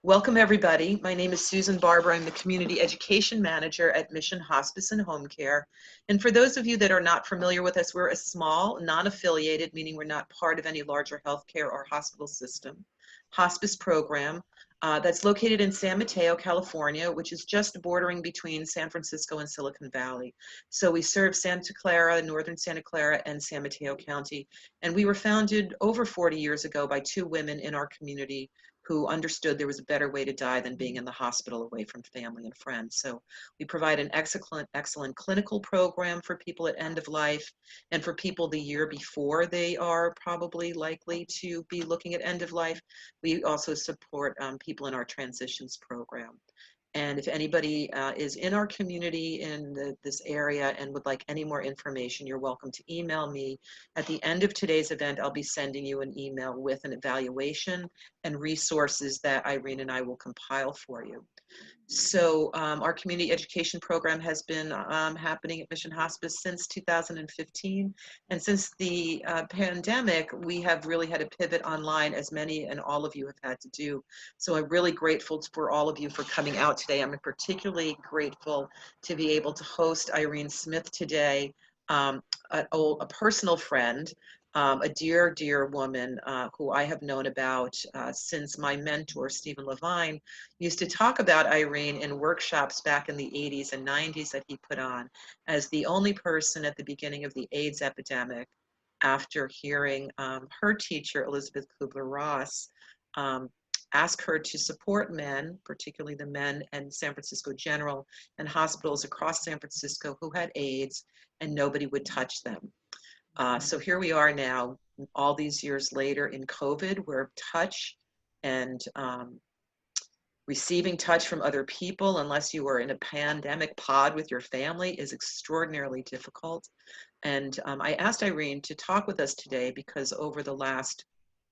Welcome, everybody. My name is Susan Barber. I'm the Community Education Manager at Mission Hospice and Home Care. And for those of you that are not familiar with us, we're a small, non-affiliated, meaning we're not part of any larger healthcare or hospital system, hospice program that's located in San Mateo, California, which is just bordering between San Francisco and Silicon Valley. So we serve Santa Clara, northern Santa Clara, and San Mateo County. And we were founded over 40 years ago by two women in our community who understood there was a better way to die than being in the hospital away from family and friends. So we provide an excellent clinical program for people at end of life and for people the year before they are probably likely to be looking at end of life. We also support people in our transitions program. And if anybody is in our community in this area and would like any more information, you're welcome to email me. At the end of today's event, I'll be sending you an email with an evaluation and resources that Irene and I will compile for you. So our community education program has been happening at Mission Hospice since 2015. And since the pandemic, we have really had to pivot online, as many and all of you have had to do. So I'm really grateful for all of you for coming out today. I'm particularly grateful to be able to host Irene Smith today, a personal friend, a dear, dear woman who I have known about since my mentor, Stephen Levine, used to talk about Irene in workshops back in the 80s and 90s that he put on as the only person at the beginning of the AIDS epidemic, after hearing her teacher, Elisabeth Kübler-Ross, ask her to support men, particularly the men in San Francisco General and hospitals across San Francisco who had AIDS, and nobody would touch them. So here we are now, all these years later in COVID, where touch and receiving touch from other people, unless you are in a pandemic pod with your family, is extraordinarily difficult. And I asked Irene to talk with us today because over the last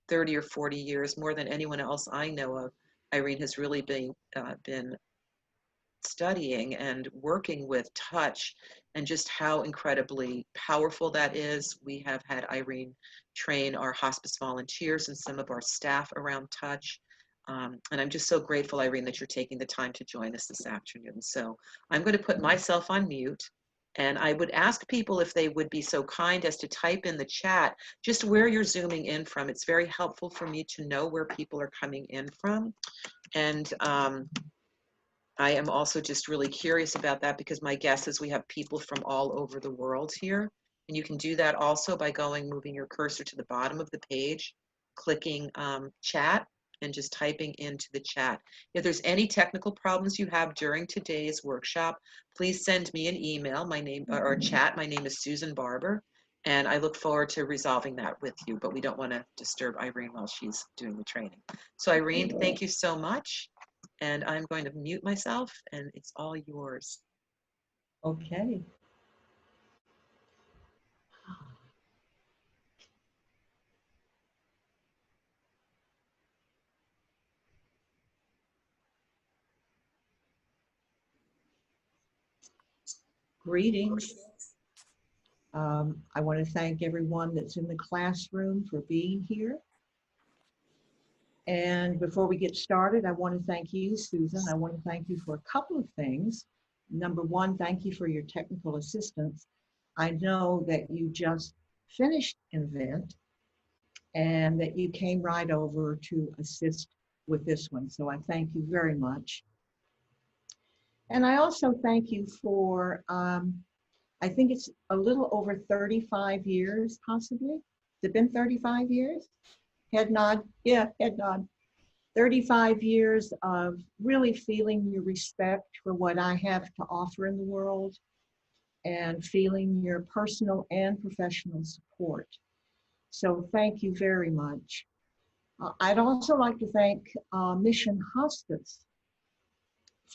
30 or 40 years, more than anyone else I know of, Irene has really been studying and working with touch and just how incredibly powerful that is. We have had Irene train our hospice volunteers and some of our staff around touch. And I'm just so grateful, Irene, that you're taking the time to join us this afternoon. So I'm going to put myself on mute. And I would ask people if they would be so kind as to type in the chat just where you're zooming in from. It's very helpful for me to know where people are coming in from. And I am also just really curious about that because my guess is we have people from all over the world here. And you can do that also by moving your cursor to the bottom of the page, clicking chat, and just typing into the chat. If there's any technical problems you have during today's workshop, please send me an email, or chat. My name is Susan Barber, and I look forward to resolving that with you, but we don't want to disturb Irene while she's doing the training. So Irene, thank you so much. And I'm going to mute myself, and it's all yours. Okay. Greetings. I want to thank everyone that's in the classroom for being here. And before we get started, I want to thank you, Susan. I want to thank you for a couple of things. Number one, thank you for your technical assistance. I know that you just finished an event and that you came right over to assist with this one. So I thank you very much. And I also thank you for, I think it's a little over 35 years, possibly. Has it been 35 years? Head nod. Yeah, head nod. 35 years of really feeling your respect for what I have to offer in the world and feeling your personal and professional support. So thank you very much. I'd also like to thank Mission Hospice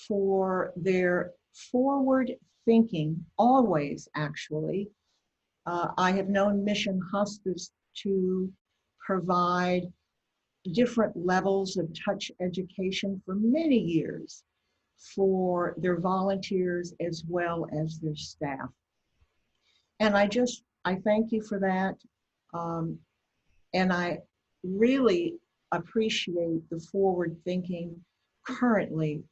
for their forward thinking, always actually. I have known Mission Hospice to provide different levels of touch education for many years for their volunteers as well as their staff. And I thank you for that. And I really appreciate the forward thinking currently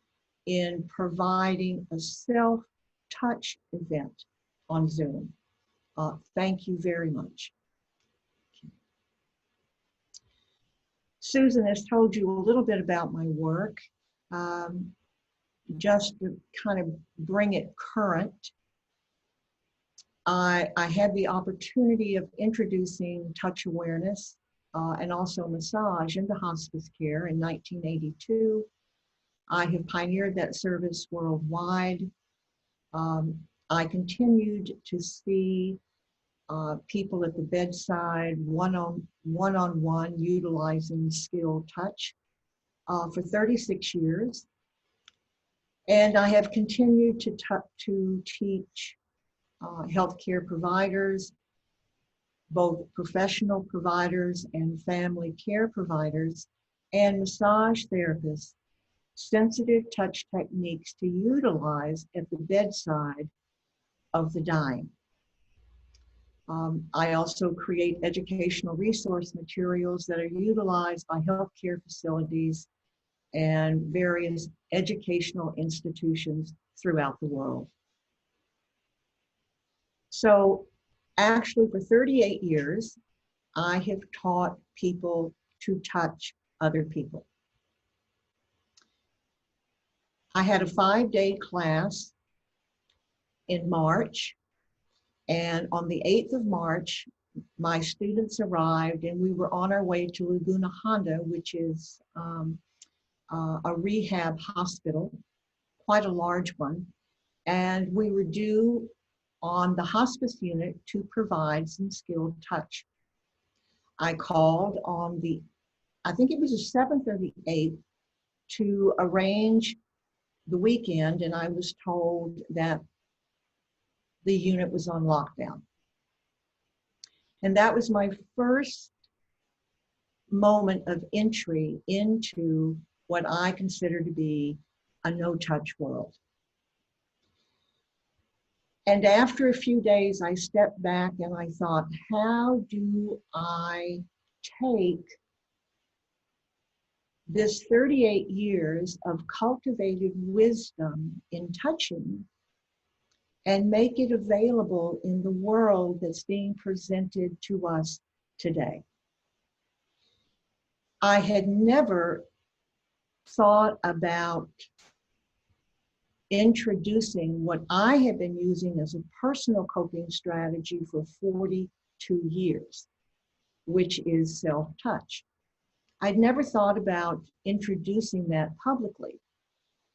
in providing a self-touch event on Zoom. Thank you very much. Susan has told you a little bit about my work. Just to kind of bring it current, I had the opportunity of introducing touch awareness and also massage into hospice care in 1982. I have pioneered that service worldwide. I continued to see people at the bedside one-on-one utilizing skilled touch for 36 years. And I have continued to teach healthcare providers, both professional providers and family care providers, and massage therapists, sensitive touch techniques to utilize at the bedside of the dying. I also create educational resource materials that are utilized by healthcare facilities and various educational institutions throughout the world. So actually for 38 years, I have taught people to touch other people. I had a 5-day class in March, and on the 8th of March, my students arrived and we were on our way to Laguna Honda, which is a rehab hospital, quite a large one. And we were due on the hospice unit to provide some skilled touch. I called on I think it was the 7th or the 8th, to arrange the weekend, and I was told that the unit was on lockdown. And that was my first moment of entry into what I consider to be a no-touch world. And after a few days, I stepped back and I thought, how do I take this 38 years of cultivated wisdom in touching and make it available in the world that's being presented to us today? I had never thought about introducing what I have been using as a personal coping strategy for 42 years, which is self-touch. I'd never thought about introducing that publicly.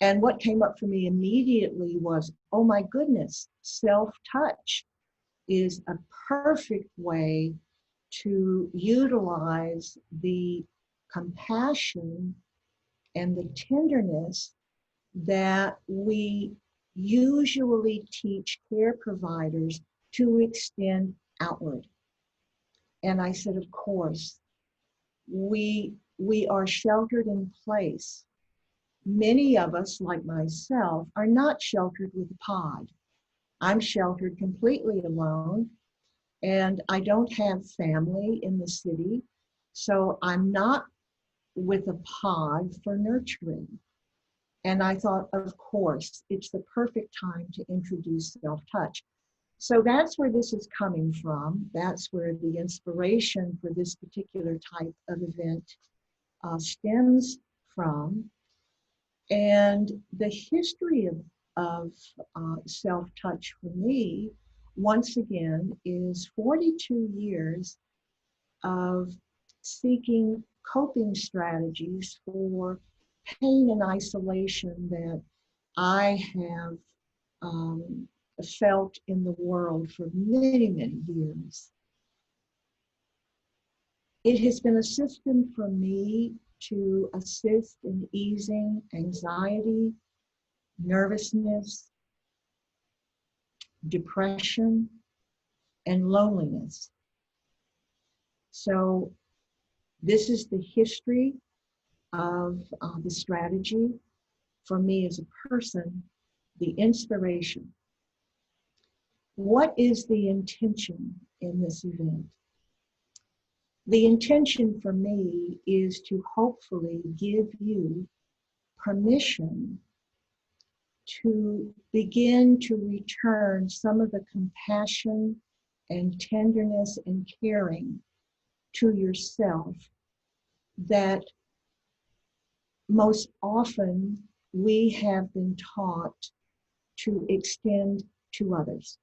And what came up for me immediately was, oh my goodness, self-touch is a perfect way to utilize the compassion and the tenderness that we usually teach care providers to extend outward. And I said, of course, we are sheltered in place. Many of us, like myself, are not sheltered with a pod. I'm sheltered completely alone, and I don't have family in the city, so I'm not with a pod for nurturing. And I thought, of course, it's the perfect time to introduce self-touch. So that's where this is coming from. That's where the inspiration for this particular type of event stems from. And the history of self-touch for me, once again, is 42 years of seeking coping strategies for pain and isolation that I have felt in the world for many, many years. It has been a system for me to assist in easing anxiety, nervousness, depression, and loneliness. So this is the history of the strategy for me as a person, the inspiration. What is the intention in this event? The intention for me is to hopefully give you permission to begin to return some of the compassion and tenderness and caring to yourself that most often we have been taught to extend to others.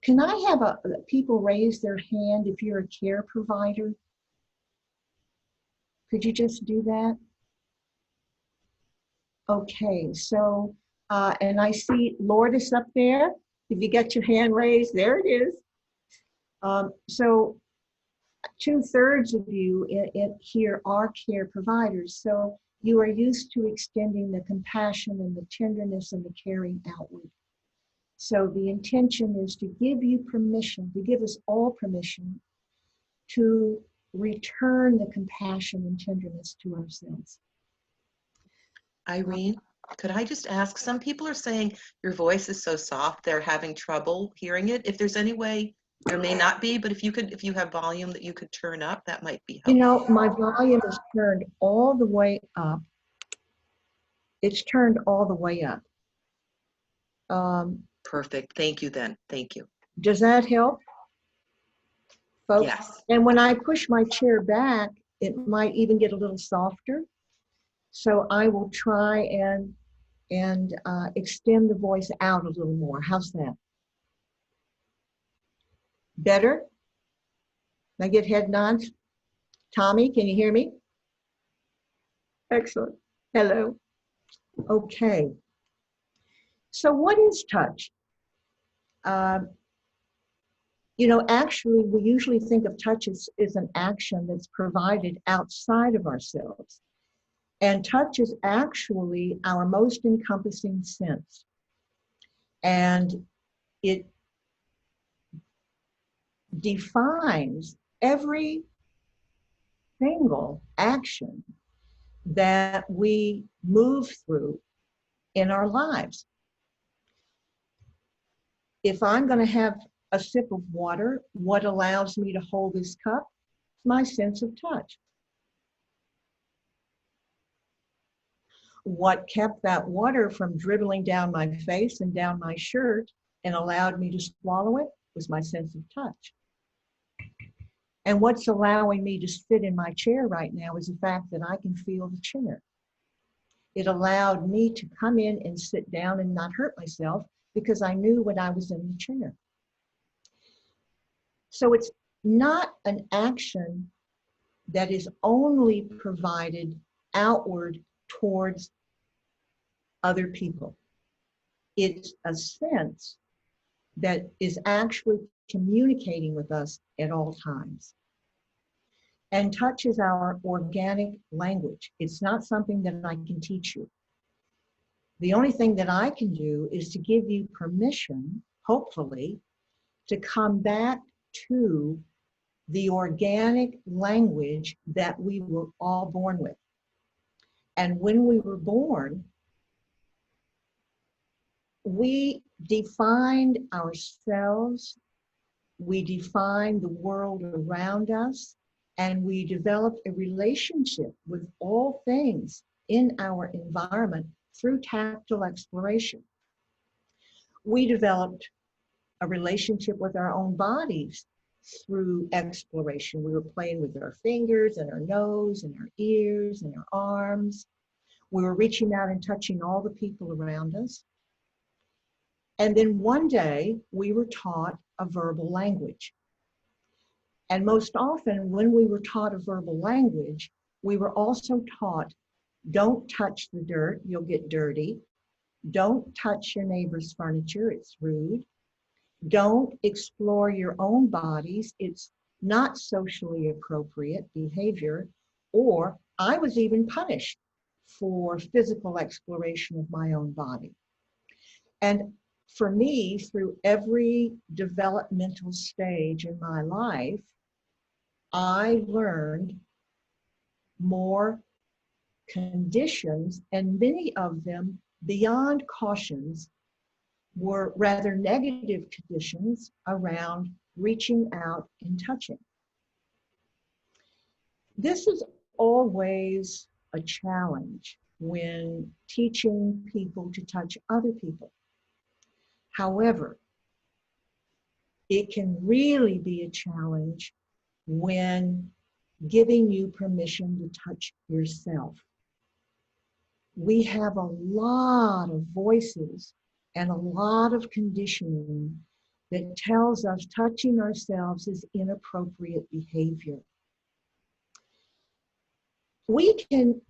Can I have people raise their hand if you're a care provider? Could you just do that? Okay, so, and I see Lourdes up there. If you get your hand raised, there it is. So 2/3 of you here are care providers. So you are used to extending the compassion and the tenderness and the caring outward. So the intention is to give you permission, to give us all permission to return the compassion and tenderness to ourselves. Irene, could I just ask, some people are saying your voice is so soft, they're having trouble hearing it. If there's any way, there may not be, but if you have volume that you could turn up, that might be helpful. You know, my volume is turned all the way up. It's turned all the way up. Perfect. Thank you then. Thank you. Does that help, folks? Yes. And when I push my chair back, it might even get a little softer. So I will try and extend the voice out a little more. How's that? Better? I get head nods. Tommy, can you hear me? Excellent. Hello. Okay. So what is touch? You know, actually, we usually think of touch as an action that's provided outside of ourselves. And touch is actually our most encompassing sense. And it defines every single action that we move through in our lives. If I'm going to have a sip of water, what allows me to hold this cup? My sense of touch. What kept that water from dribbling down my face and down my shirt and allowed me to swallow it was my sense of touch. And what's allowing me to sit in my chair right now is the fact that I can feel the chair. It allowed me to come in and sit down and not hurt myself because I knew when I was in the chair. So it's not an action that is only provided outward towards other people. It's a sense that is actually communicating with us at all times. And touch is our organic language. It's not something that I can teach you. The only thing that I can do is to give you permission, hopefully, to come back to the organic language that we were all born with. And when we were born, we defined ourselves, we defined the world around us, and we developed a relationship with all things in our environment through tactile exploration. We developed a relationship with our own bodies through exploration. We were playing with our fingers and our nose and our ears and our arms. We were reaching out and touching all the people around us. And then one day we were taught a verbal language. And most often when we were taught a verbal language, we were also taught, don't touch the dirt, you'll get dirty. Don't touch your neighbor's furniture, it's rude. Don't explore your own bodies, it's not socially appropriate behavior. Or I was even punished for physical exploration of my own body. And for me, through every developmental stage in my life, I learned more conditions, and many of them, beyond cautions, were rather negative conditions around reaching out and touching. This is always a challenge when teaching people to touch other people. However, it can really be a challenge when giving you permission to touch yourself. We have a lot of voices and a lot of conditioning that tells us touching ourselves is inappropriate behavior. We can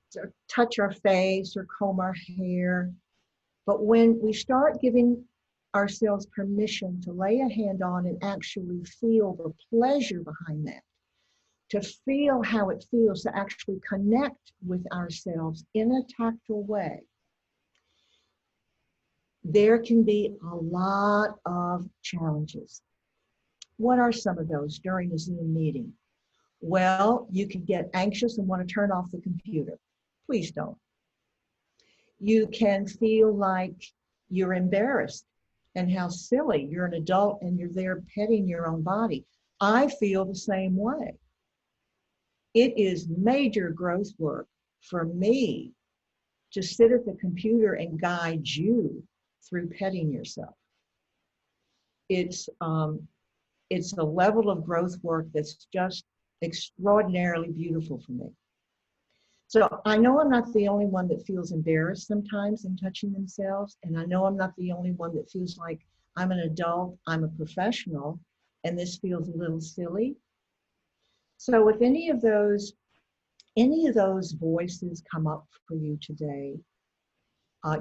touch our face or comb our hair, but when we start giving ourselves permission to lay a hand on and actually feel the pleasure behind that, to feel how it feels to actually connect with ourselves in a tactile way, there can be a lot of challenges. What are some of those during a Zoom meeting? Well, you can get anxious and want to turn off the computer. Please don't. You can feel like you're embarrassed and how silly. You're an adult and you're there petting your own body. I feel the same way. It is major growth work for me to sit at the computer and guide you through petting yourself. It's a level of growth work that's just extraordinarily beautiful for me. So I know I'm not the only one that feels embarrassed sometimes in touching themselves, and I know I'm not the only one that feels like I'm an adult, I'm a professional, and this feels a little silly. So if any of those voices come up for you today,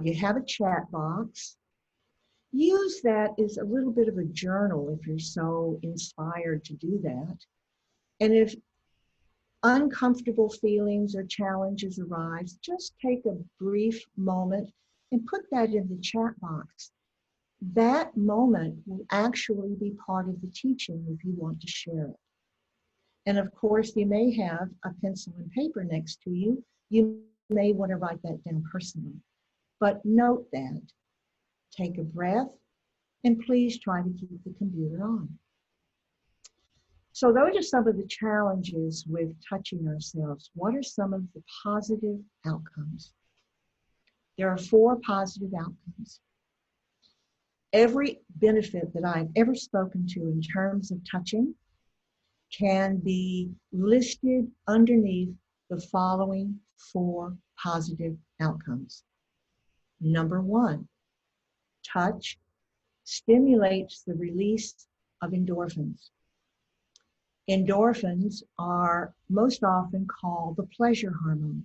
you have a chat box. Use that as a little bit of a journal if you're so inspired to do that. And if uncomfortable feelings or challenges arise, just take a brief moment and put that in the chat box. That moment will actually be part of the teaching if you want to share it. And of course, you may have a pencil and paper next to you. You may want to write that down personally. But note that. Take a breath, and please try to keep the computer on. So those are some of the challenges with touching ourselves. What are some of the positive outcomes? There are 4 positive outcomes. Every benefit that I've ever spoken to in terms of touching can be listed underneath the following 4 positive outcomes. Number 1, touch stimulates the release of endorphins. Endorphins are most often called the pleasure hormone,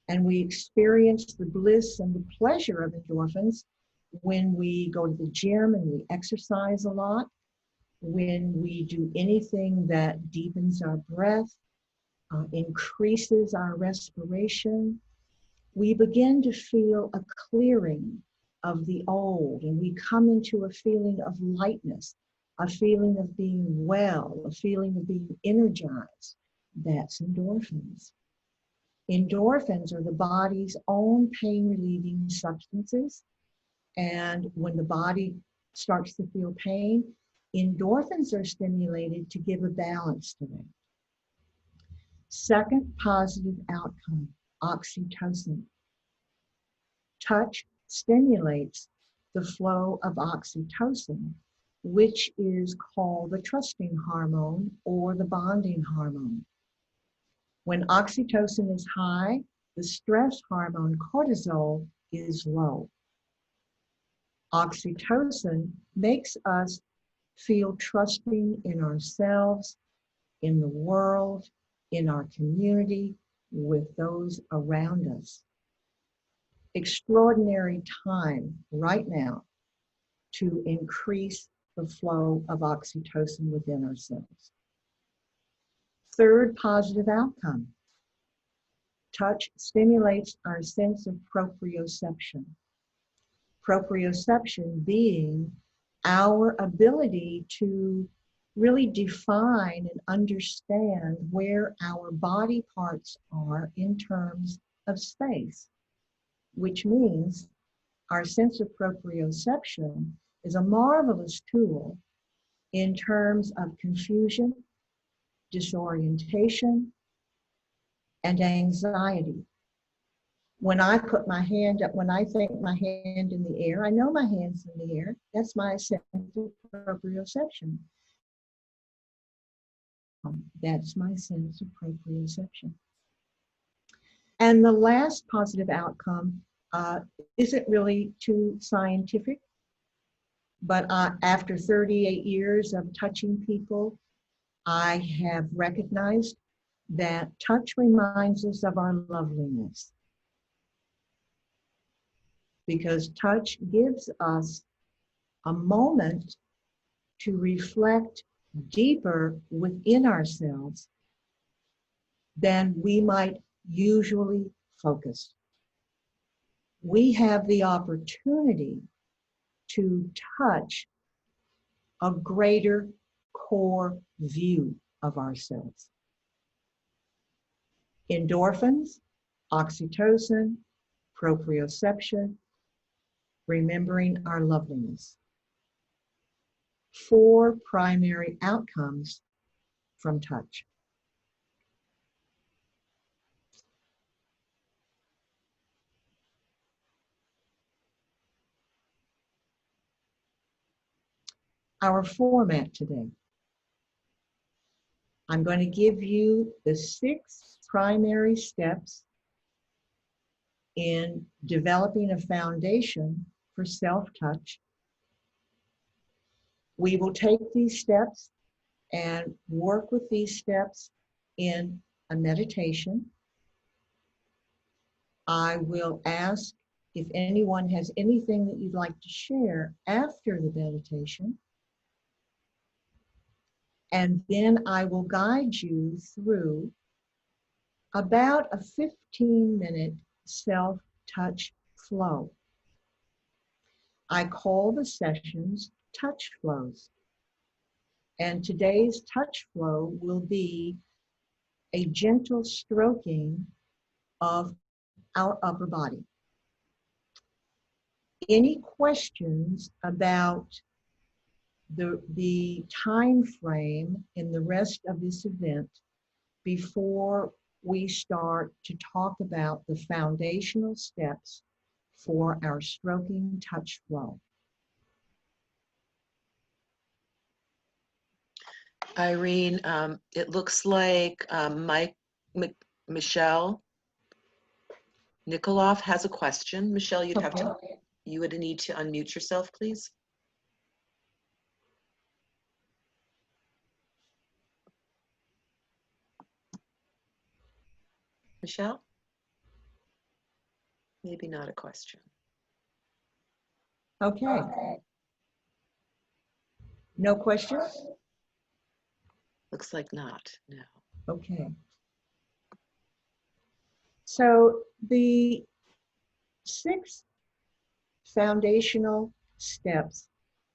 and we experience the bliss and the pleasure of endorphins when we go to the gym and we exercise a lot, when we do anything that deepens our breath, increases our respiration. We begin to feel a clearing of the old, and we come into a feeling of lightness, a feeling of being well, a feeling of being energized. That's endorphins. Endorphins are the body's own pain-relieving substances, and when the body starts to feel pain, endorphins are stimulated to give a balance to it. Second positive outcome, oxytocin. Touch stimulates the flow of oxytocin, which is called the trusting hormone or the bonding hormone. When oxytocin is high, the stress hormone cortisol is low. Oxytocin makes us feel trusting in ourselves, in the world, in our community, with those around us. Extraordinary time right now to increase the flow of oxytocin within ourselves. Third positive outcome, touch stimulates our sense of proprioception. Proprioception being our ability to really define and understand where our body parts are in terms of space, which means our sense of proprioception is a marvelous tool in terms of confusion, disorientation, and anxiety. When I put my hand up, when I think my hand in the air, I know my hand's in the air. That's my sense of proprioception. That's my sense of proprioception. And the last positive outcome isn't really too scientific, but after 38 years of touching people, I have recognized that touch reminds us of our loveliness, because touch gives us a moment to reflect deeper within ourselves than we might usually focus. We have the opportunity to touch a greater core view of ourselves. Endorphins, oxytocin, proprioception, remembering our loveliness. 4 primary outcomes from touch. Our format today. I'm going to give you the 6 primary steps in developing a foundation for self-touch. We will take these steps and work with these steps in a meditation. I will ask if anyone has anything that you'd like to share after the meditation. And then I will guide you through about a 15-minute self-touch flow. I call the sessions touch flows. And today's touch flow will be a gentle stroking of our upper body. Any questions about the time frame in the rest of this event before we start to talk about the foundational steps for our stroking touch flow? Irene, it looks like Michelle Nikoloff has a question. Michelle, you would need to unmute yourself, please. Michelle? Maybe not a question. Okay. No questions? Looks like not, no. Okay. So the 6 foundational steps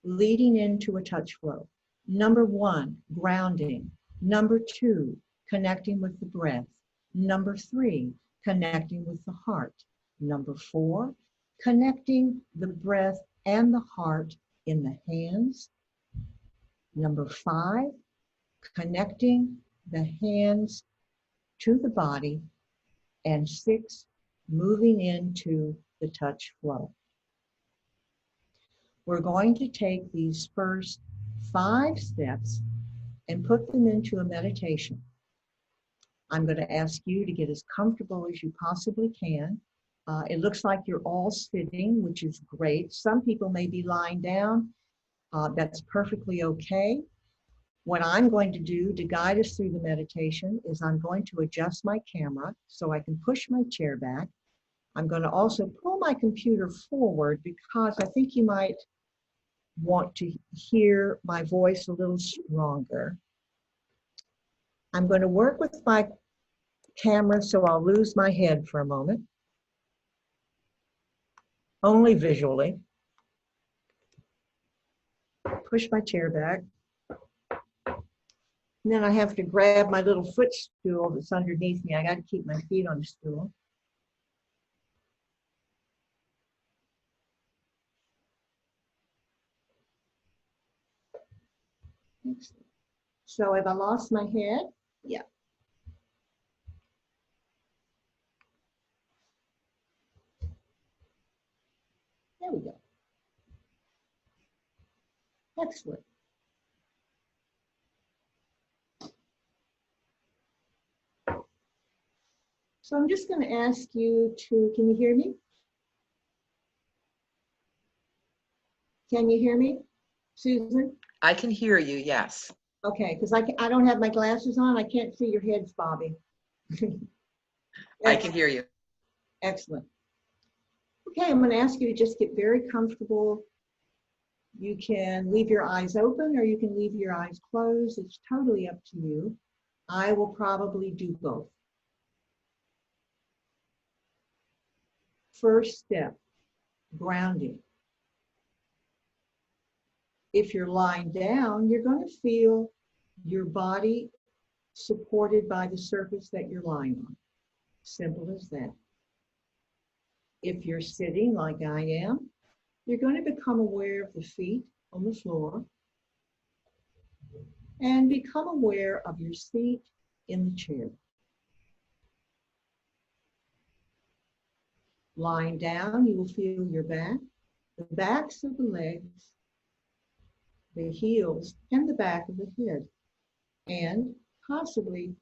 leading into a touch flow. Number 1, grounding. Number 2, connecting with the breath. Number 3, connecting with the heart. Number 4, connecting the breath and the heart in the hands. Number 5, connecting the hands to the body. And 6, moving into the touch flow. We're going to take these first 5 steps and put them into a meditation. I'm going to ask you to get as comfortable as you possibly can. It looks like you're all sitting, which is great. Some people may be lying down. That's perfectly okay. What I'm going to do to guide us through the meditation is I'm going to adjust my camera so I can push my chair back. I'm going to also pull my computer forward because I think you might want to hear my voice a little stronger. I'm going to work with my camera so I'll lose my head for a moment. Only visually. Push my chair back. And then I have to grab my little footstool that's underneath me. I got to keep my feet on the stool. So have I lost my head? Yeah. Excellent. So I'm just going to ask you to, can you hear me? Can you hear me, Susan? I can hear you, yes. Okay, because I don't have my glasses on. I can't see your heads bobbing. I can hear you. Excellent. Okay, I'm going to ask you to just get very comfortable. You can leave your eyes open or you can leave your eyes closed. It's totally up to you. I will probably do both. First step, grounding. If you're lying down, you're going to feel your body supported by the surface that you're lying on. Simple as that. If you're sitting like I am, you're going to become aware of the feet on the floor and become aware of your seat in the chair. Lying down, you will feel your back, the backs of the legs, the heels, and the back of the head, and possibly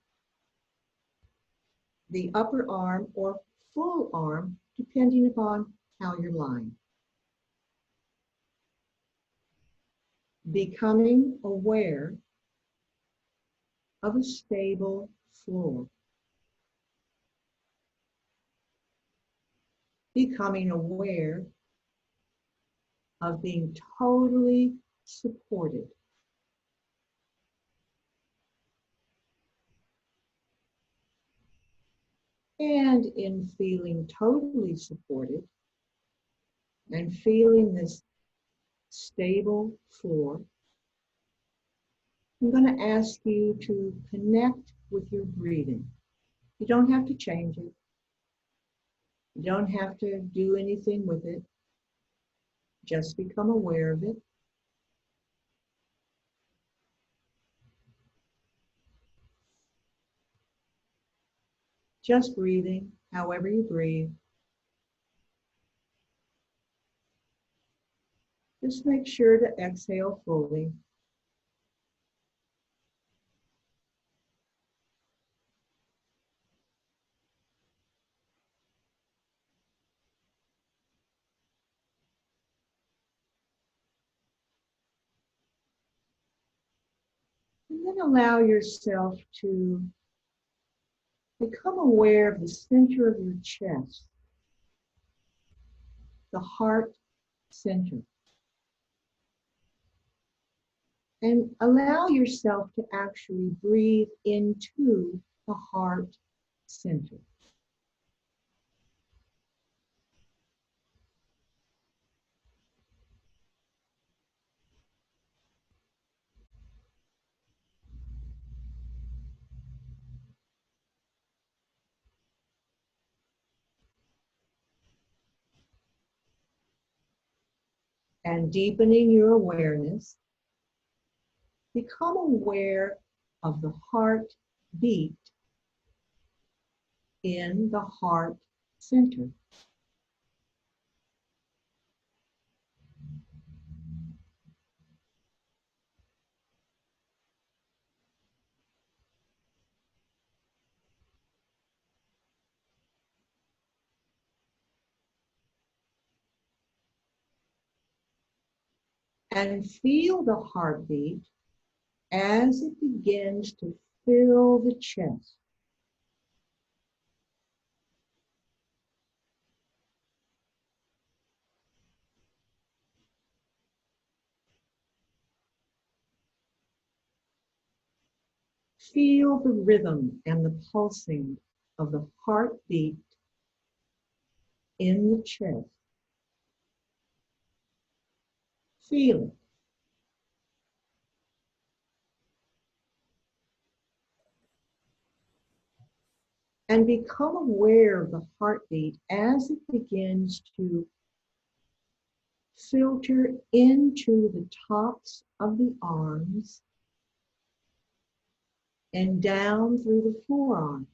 the upper arm or full arm, depending upon how you're lying. Becoming aware of a stable floor. Becoming aware of being totally supported. And in feeling totally supported and feeling this stable floor, I'm going to ask you to connect with your breathing. You don't have to change it. You don't have to do anything with it. Just become aware of it. Just breathing, however you breathe. Just make sure to exhale fully. And then allow yourself to become aware of the center of your chest, the heart center. And allow yourself to actually breathe into the heart center. And deepening your awareness, become aware of the heart beat in the heart center. And feel the heartbeat as it begins to fill the chest. Feel the rhythm and the pulsing of the heartbeat in the chest. Feel it. And become aware of the heartbeat as it begins to filter into the tops of the arms and down through the forearms.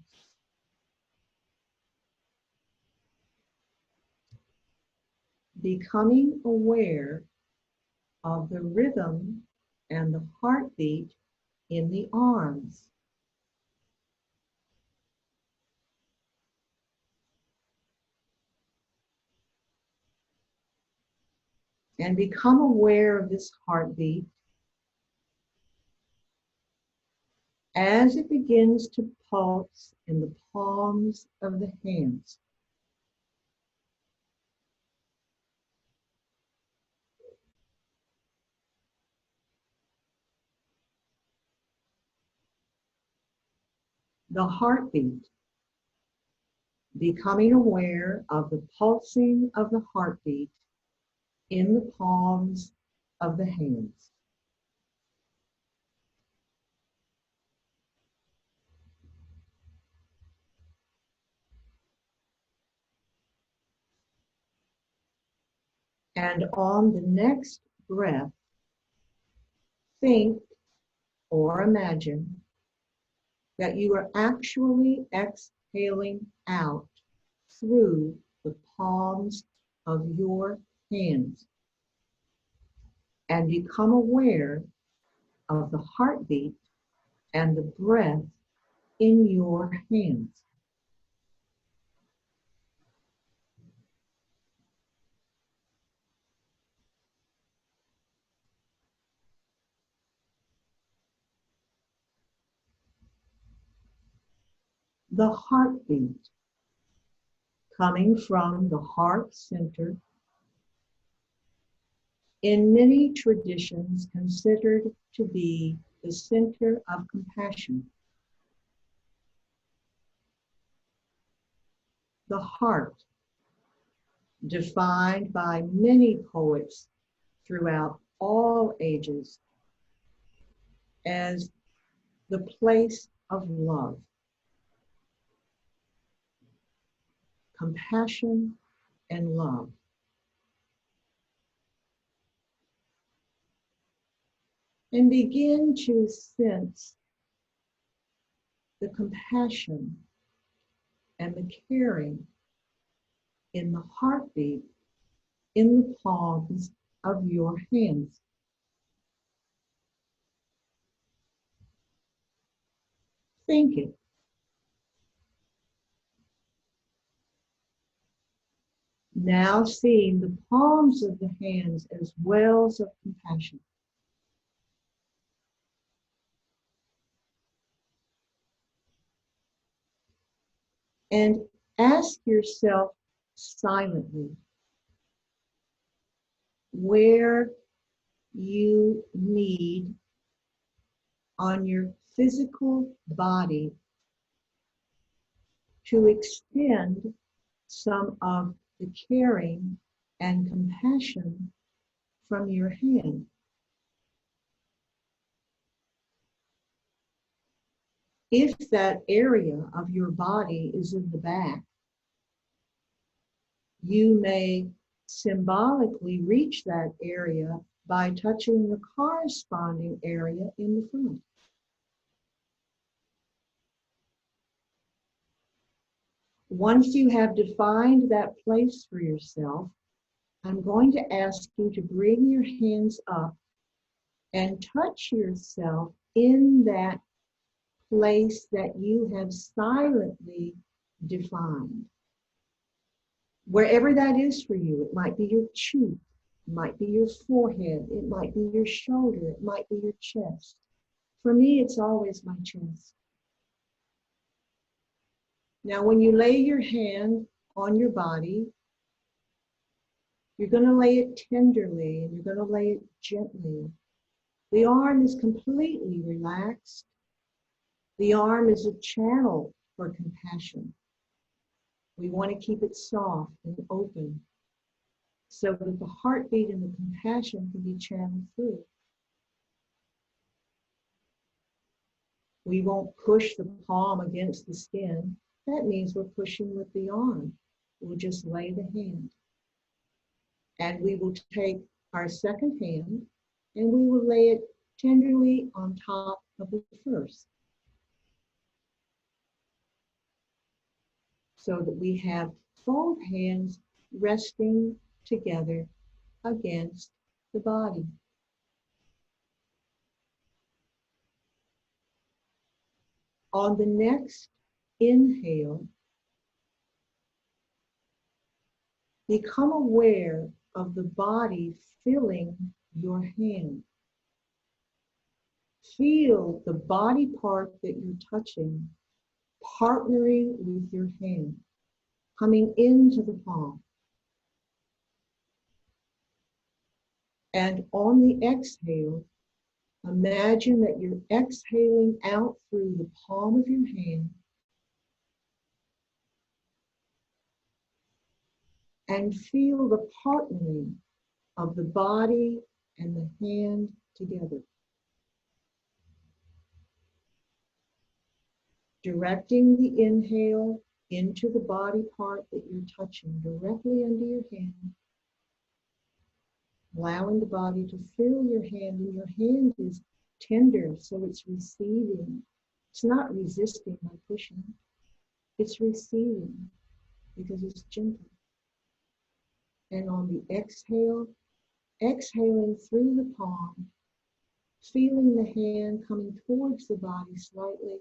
Becoming aware of the rhythm and the heartbeat in the arms. And become aware of this heartbeat as it begins to pulse in the palms of the hands. The heartbeat, becoming aware of the pulsing of the heartbeat in the palms of the hands. And on the next breath, think or imagine that you are actually exhaling out through the palms of your hands, and become aware of the heartbeat and the breath in your hands. The heartbeat, coming from the heart center, in many traditions considered to be the center of compassion. The heart, defined by many poets throughout all ages as the place of love, compassion, and love. And begin to sense the compassion and the caring in the heartbeat in the palms of your hands. Think it. Now seeing the palms of the hands as wells of compassion. And ask yourself silently where you need on your physical body to extend some of the caring and compassion from your hand. If that area of your body is in the back, you may symbolically reach that area by touching the corresponding area in the front. Once you have defined that place for yourself, I'm going to ask you to bring your hands up and touch yourself in that place that you have silently defined. Wherever that is for you, it might be your cheek, it might be your forehead, it might be your shoulder, it might be your chest. For me, it's always my chest. Now, when you lay your hand on your body, you're going to lay it tenderly and you're going to lay it gently. The arm is completely relaxed. The arm is a channel for compassion. We want to keep it soft and open so that the heartbeat and the compassion can be channeled through. We won't push the palm against the skin. That means we're pushing with the arm. We'll just lay the hand. And we will take our second hand and we will lay it tenderly on top of the first, so that we have both hands resting together against the body. On the next inhale, become aware of the body filling your hand. Feel the body part that you're touching partnering with your hand, coming into the palm. And on the exhale, imagine that you're exhaling out through the palm of your hand and feel the partnering of the body and the hand together. Directing the inhale into the body part that you're touching directly under your hand, allowing the body to fill your hand, and your hand is tender, so it's receiving. It's not resisting by pushing, it's receiving because it's gentle. And on the exhale, exhaling through the palm, feeling the hand coming towards the body slightly,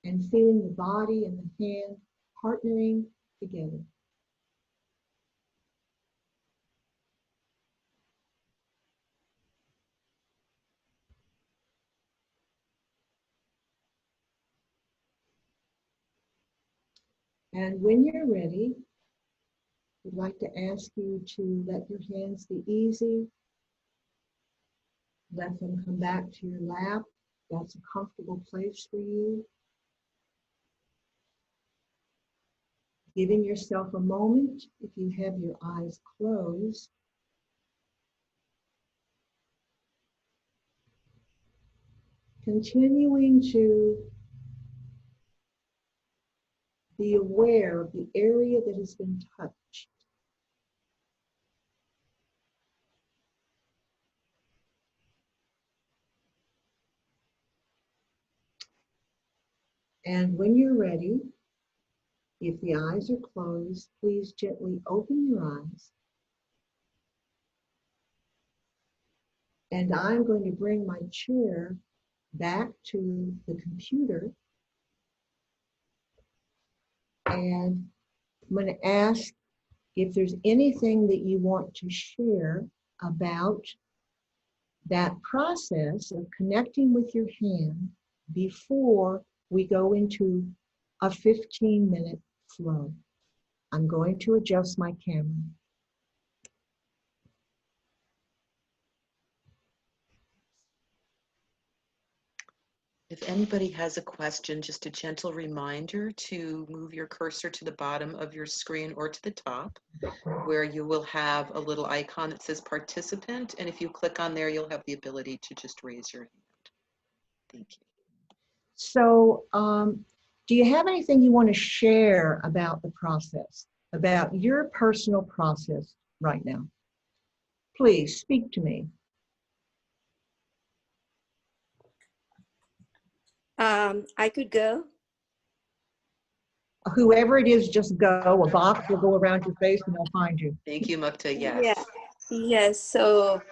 and feeling the body and the hand partnering together. And when you're ready, I'd like to ask you to let your hands be easy. Let them come back to your lap. That's a comfortable place for you. Giving yourself a moment, if you have your eyes closed. Continuing to be aware of the area that has been touched. And when you're ready, if the eyes are closed, please gently open your eyes. And I'm going to bring my chair back to the computer. And I'm going to ask if there's anything that you want to share about that process of connecting with your hand before we go into a 15-minute flow. I'm going to adjust my camera. If anybody has a question, just a gentle reminder to move your cursor to the bottom of your screen or to the top, where you will have a little icon that says participant. And if you click on there, you'll have the ability to just raise your hand. Thank you. So, do you have anything you want to share about the process, about your personal process right now? Please speak to me. I could go. Whoever it is, just go. A box will go around your face and they'll find you. Thank you, Mukta. Yes. Yeah. Yes. So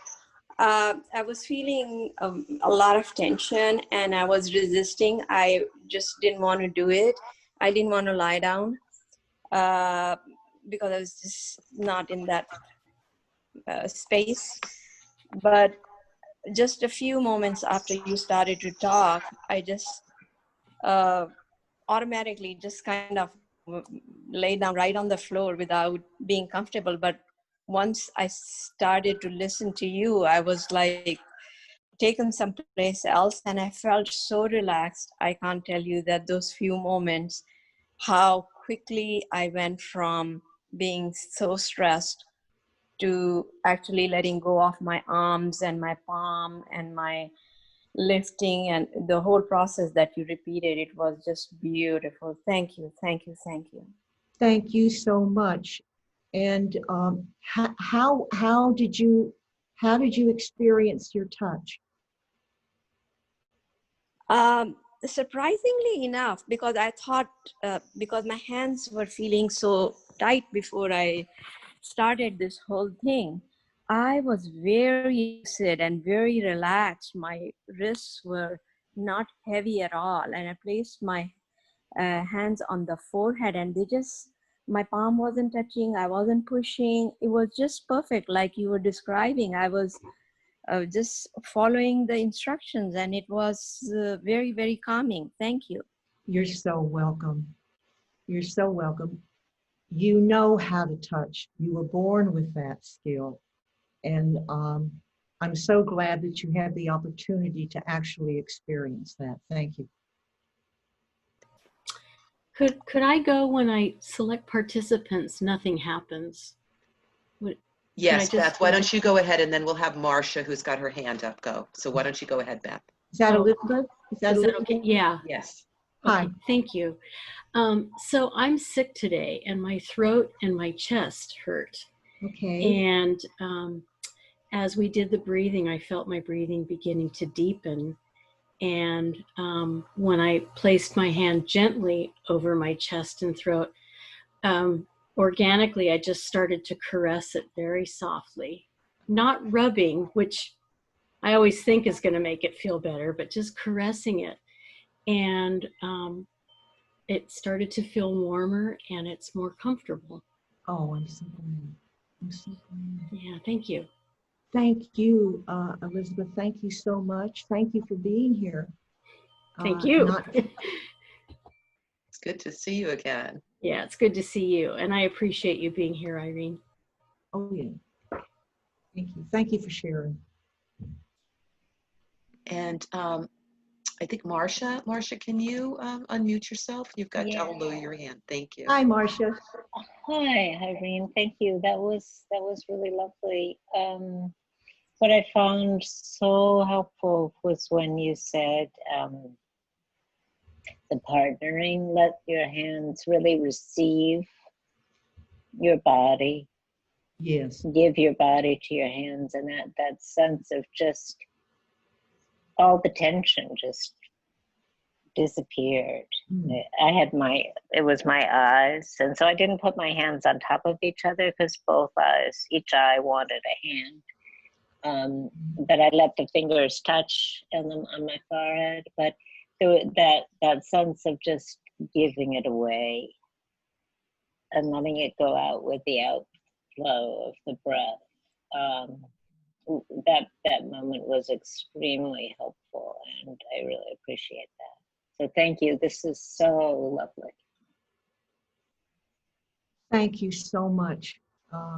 I was feeling a lot of tension and I was resisting. I just didn't want to do it. I didn't want to lie down because I was just not in that space. But just a few moments after you started to talk, I just automatically just kind of lay down right on the floor without being comfortable. But once I started to listen to you, I was like taken someplace else and I felt so relaxed. I can't tell you that those few moments, how quickly I went from being so stressed to actually letting go of my arms and my palm and my lifting, and the whole process that you repeated. It was just beautiful. Thank you, thank you, thank you. Thank you so much. And how did you experience your touch? Surprisingly enough, because I thought because my hands were feeling so tight before I started this whole thing, I was very lucid and very relaxed. My wrists were not heavy at all. And I placed my hands on the forehead, and my palm wasn't touching, I wasn't pushing. It was just perfect, like you were describing. I was just following the instructions, and it was very, very calming. Thank you. You're so welcome. You're so welcome. You know how to touch. You were born with that skill. And I'm so glad that you had the opportunity to actually experience that. Thank you. Could I go when I select participants, nothing happens? Yes, Beth, why don't you go ahead, and then we'll have Marcia, who's got her hand up, go. So why don't you go ahead, Beth? Is that Elisabeth? Is that Elisabeth? okay? Yeah. Yes. Hi. Okay, thank you. So I'm sick today, and my throat and my chest hurt. Okay. And as we did the breathing, I felt my breathing beginning to deepen. And when I placed my hand gently over my chest and throat, organically, I just started to caress it very softly, not rubbing, which I always think is going to make it feel better, but just caressing it. And it started to feel warmer, and it's more comfortable. Oh, I'm so glad. I'm so glad. Yeah, thank you. Thank you, Elisabeth. Thank you so much. Thank you for being here. Thank you. It's good to see you again. Yeah, it's good to see you. And I appreciate you being here, Irene. Oh, yeah. Thank you. Thank you for sharing. And I think Marcia, can you unmute yourself? You've got to lower your hand. Thank you. Hi, Marcia. Hi, Irene. Thank you. That was really lovely. What I found so helpful was when you said the partnering, let your hands really receive your body. Yes. Give your body to your hands, and that sense of just all the tension just disappeared. It was my eyes, and so I didn't put my hands on top of each other because each eye wanted a hand. But I let the fingers touch on my forehead. But there was that sense of just giving it away and letting it go out with the outflow of the breath. That moment was extremely helpful, and I really appreciate that. So thank you. This is so lovely. Thank you so much,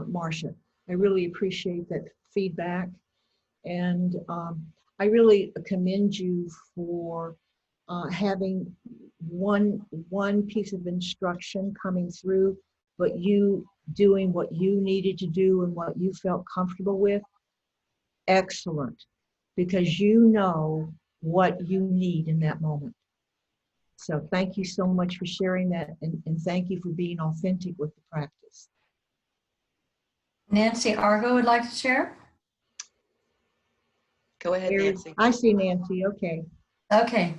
Marcia. I really appreciate that feedback. And I really commend you for having one piece of instruction coming through, but you doing what you needed to do and what you felt comfortable with. Excellent, because you know what you need in that moment. So thank you so much for sharing that, and thank you for being authentic with the practice. Nancy Argo would like to share. Go ahead, Nancy. I see Nancy. Okay. Okay.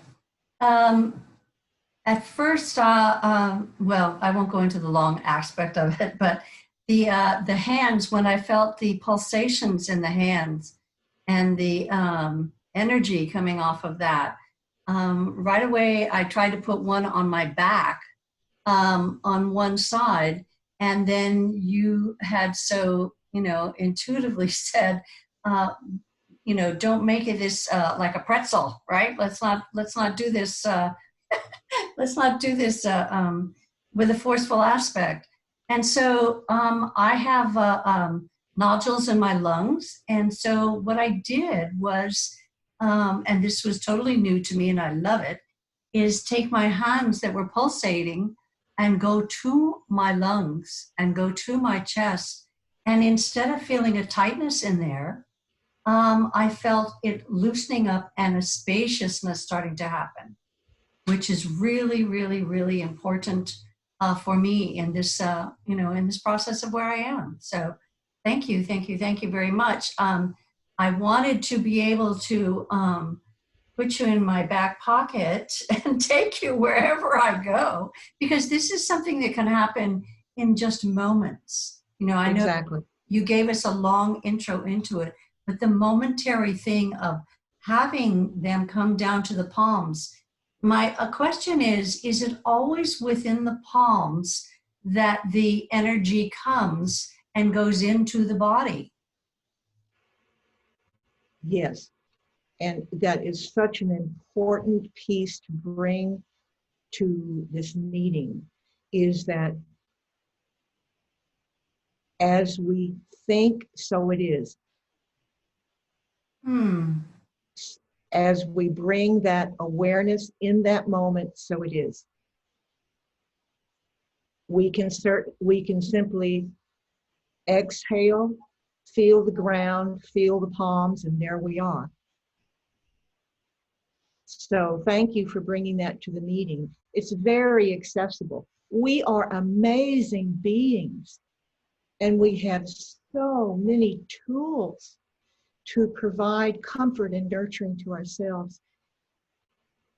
At first, well, I won't go into the long aspect of it, but the hands, when I felt the pulsations in the hands and the energy coming off of that, right away I tried to put one on my back on one side, and then you had so intuitively said, don't make it this like a pretzel, right? Let's not do this. Let's not do this with a forceful aspect. And so I have nodules in my lungs. And so what I did was, and this was totally new to me and I love it, is take my hands that were pulsating and go to my lungs and go to my chest. And instead of feeling a tightness in there, I felt it loosening up and a spaciousness starting to happen, which is really, really, really important for me in this, in this process of where I am. So thank you very much. I wanted to be able to put you in my back pocket and take you wherever I go, because this is something that can happen in just moments. I know you gave us a long intro into it, but the momentary thing of having them come down to the palms. My question is it always within the palms that the energy comes and goes into the body? Yes. And that is such an important piece to bring to this meeting, is that as we think, so it is. As we bring that awareness in that moment, so it is. We can simply exhale, feel the ground, feel the palms, and there we are. So thank you for bringing that to the meeting. It's very accessible. We are amazing beings, and we have so many tools to provide comfort and nurturing to ourselves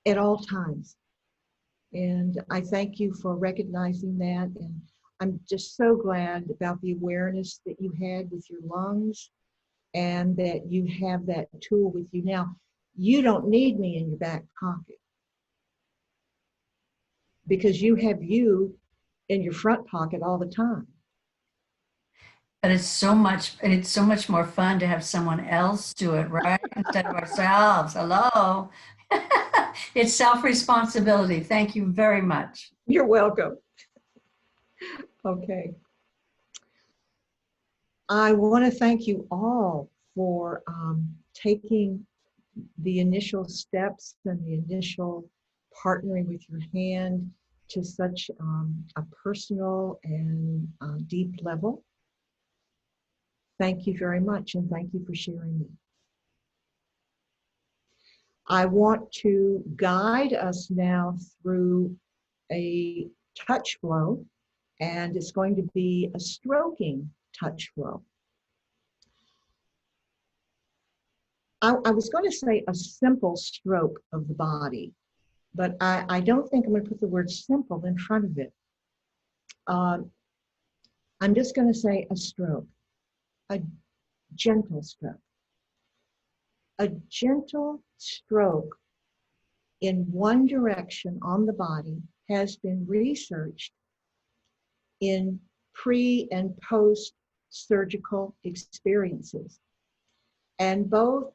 at all times. And I thank you for recognizing that. And I'm just so glad about the awareness that you had with your lungs, and that you have that tool with you now. You don't need me in your back pocket, because you have you in your front pocket all the time. But it's so much more fun to have someone else do it, right? Instead of ourselves. Hello. It's self-responsibility. Thank you very much. You're welcome. Okay. I want to thank you all for taking the initial steps and the initial partnering with your hand to such a personal and deep level. Thank you very much, and thank you for sharing it. I want to guide us now through a touch flow, and it's going to be a stroking touch flow. I was going to say a simple stroke of the body, but I don't think I'm going to put the word simple in front of it. I'm just going to say a stroke, a gentle stroke. A gentle stroke in one direction on the body has been researched in pre and post-surgical experiences. And both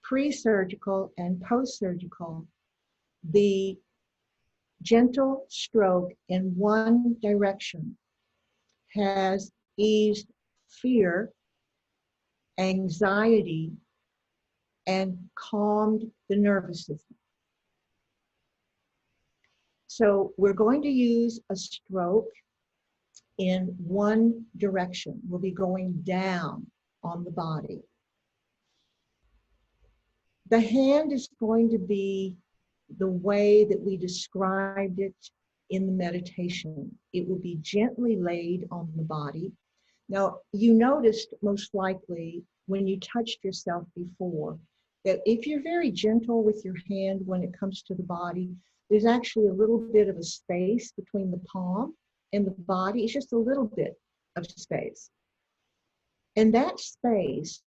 pre-surgical and post-surgical, the gentle stroke in one direction has eased fear, anxiety, and calmed the nervous system. So we're going to use a stroke in one direction. We'll be going down on the body. The hand is going to be the way that we described it in the meditation. It will be gently laid on the body. Now, you noticed most likely when you touched yourself before that if you're very gentle with your hand when it comes to the body, there's actually a little bit of a space between the palm and the body. It's just a little bit of space. And that space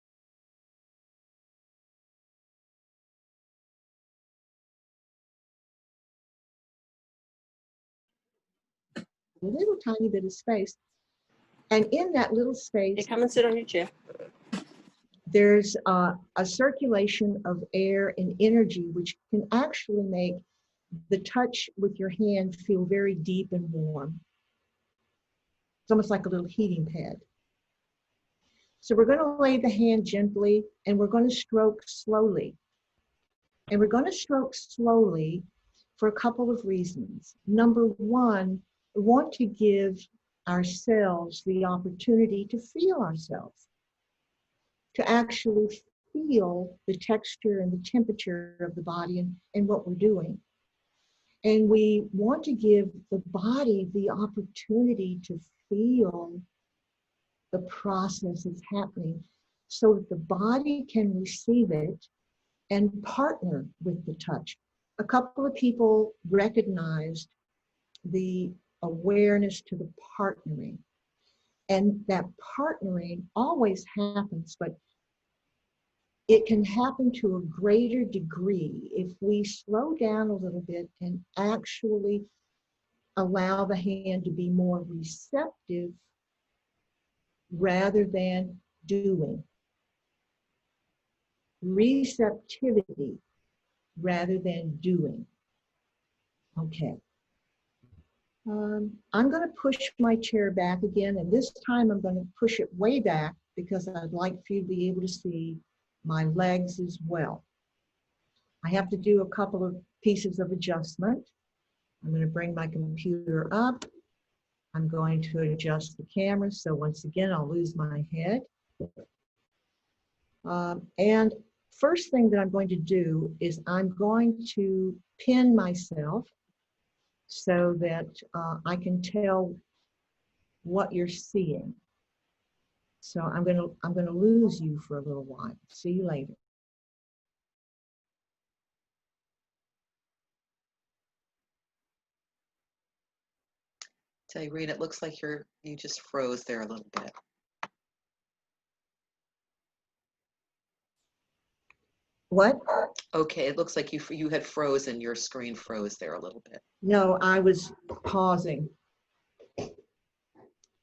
a little tiny bit of space. And in that little space, come and sit on your chair. There's a circulation of air and energy, which can actually make the touch with your hand feel very deep and warm. It's almost like a little heating pad. So we're going to lay the hand gently, and we're going to stroke slowly. And we're going to stroke slowly for a couple of reasons. Number one, we want to give ourselves the opportunity to feel ourselves, to actually feel the texture and the temperature of the body and what we're doing. And we want to give the body the opportunity to feel the process that's happening so that the body can receive it and partner with the touch. A couple of people recognized the awareness to the partnering. And that partnering always happens, but it can happen to a greater degree if we slow down a little bit and actually allow the hand to be more receptive rather than doing. Receptivity rather than doing. Okay. I'm going to push my chair back again, and this time I'm going to push it way back because I'd like for you to be able to see my legs as well. I have to do a couple of pieces of adjustment. I'm going to bring my computer up. I'm going to adjust the camera, so once again I'll lose my head. And first thing that I'm going to do is I'm going to pin myself so that I can tell what you're seeing. So I'm gonna lose you for a little while. See you later. So Irene, it looks like you just froze there a little bit. What? Okay, it looks like you had frozen. Your screen froze there a little bit. No, I was pausing.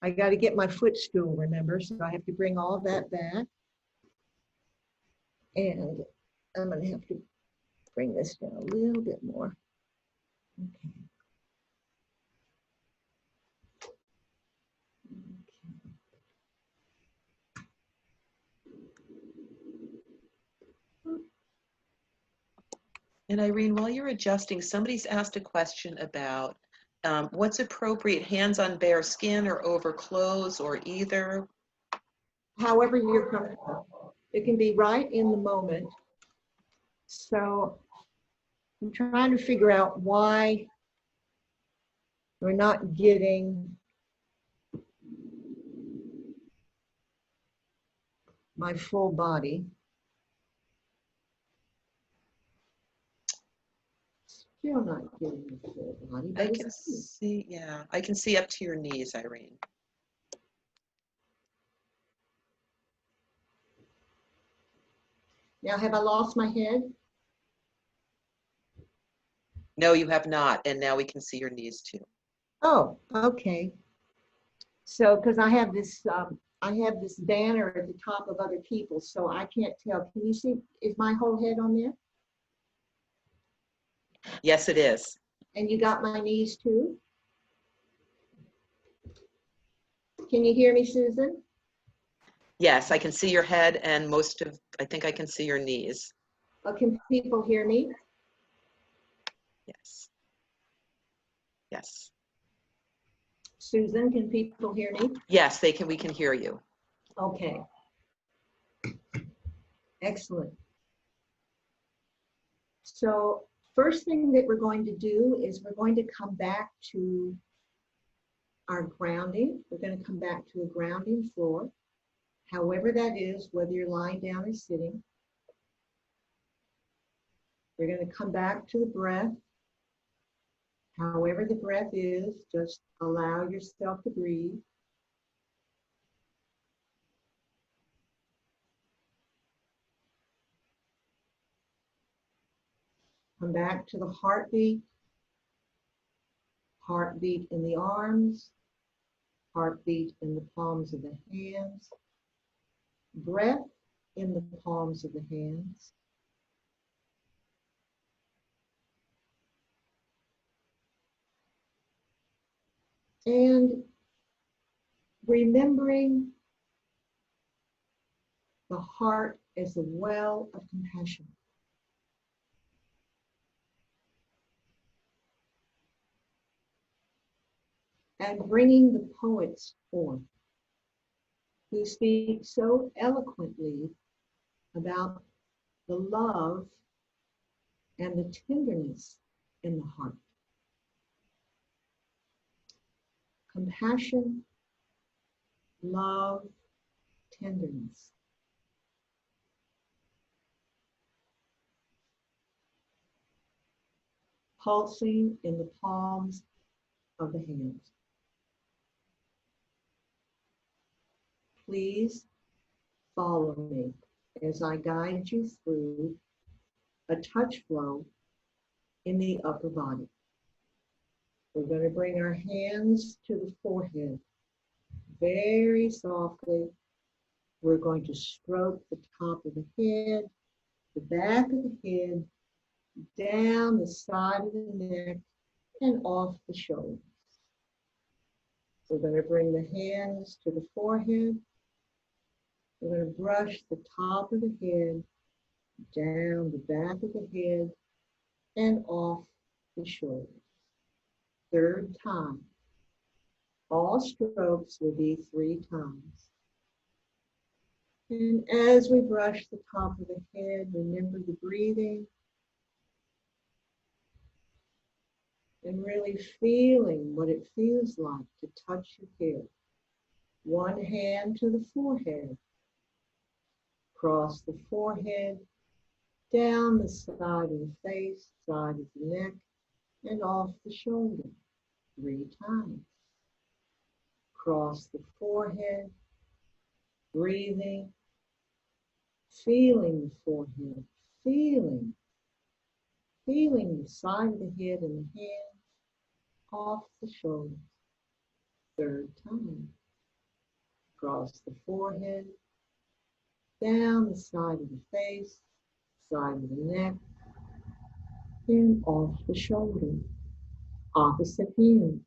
I got to get my footstool, remember? So I have to bring all that back. And I'm going to have to bring this down a little bit more. Okay. And Irene, while you're adjusting, somebody's asked a question about what's appropriate, hands on bare skin or over clothes or either? However you're comfortable. It can be right in the moment. So I'm trying to figure out why we're not getting my full body. Still not getting the full body. I can see, yeah, I can see up to your knees, Irene. Now, have I lost my head? No, you have not. And now we can see your knees too. Oh, okay. So, because I have this banner at the top of other people, so I can't tell. Can you see, is my whole head on there? Yes, it is. And you got my knees too? Can you hear me, Susan? Yes, I can see your head and I think I can see your knees. Can people hear me? Yes. Yes. Susan, can people hear me? Yes, we can hear you. Okay. Excellent. So first thing that we're going to do is we're going to come back to our grounding. We're going to come back to a grounding floor, however that is, whether you're lying down or sitting. We're going to come back to the breath. However the breath is, just allow yourself to breathe. Come back to the heartbeat. Heartbeat in the arms. Heartbeat in the palms of the hands. Breath in the palms of the hands. And remembering the heart as a well of compassion. And bringing the poets forth who speak so eloquently about the love and the tenderness in the heart. Compassion, love, tenderness. Pulsing in the palms of the hands. Please follow me. as I guide you through a touch flow in the upper body. We're going to bring our hands to the forehead. Very softly, we're going to stroke the top of the head, the back of the head, down the side of the neck, and off the shoulders. We're going to bring the hands to the forehead. We're going to brush the top of the head, down the back of the head, and off the shoulders. Third time. All strokes will be 3 times. And as we brush the top of the head, remember the breathing and really feeling what it feels like to touch your hair. One hand to the forehead, across the forehead, down the side of the face, side of the neck, and off the shoulder 3 times. Across the forehead, breathing, feeling the forehead, feeling the side of the head and the hands, off the shoulders. 3rd time. Across the forehead, down the side of the face, side of the neck, and off the shoulder. Opposite hand.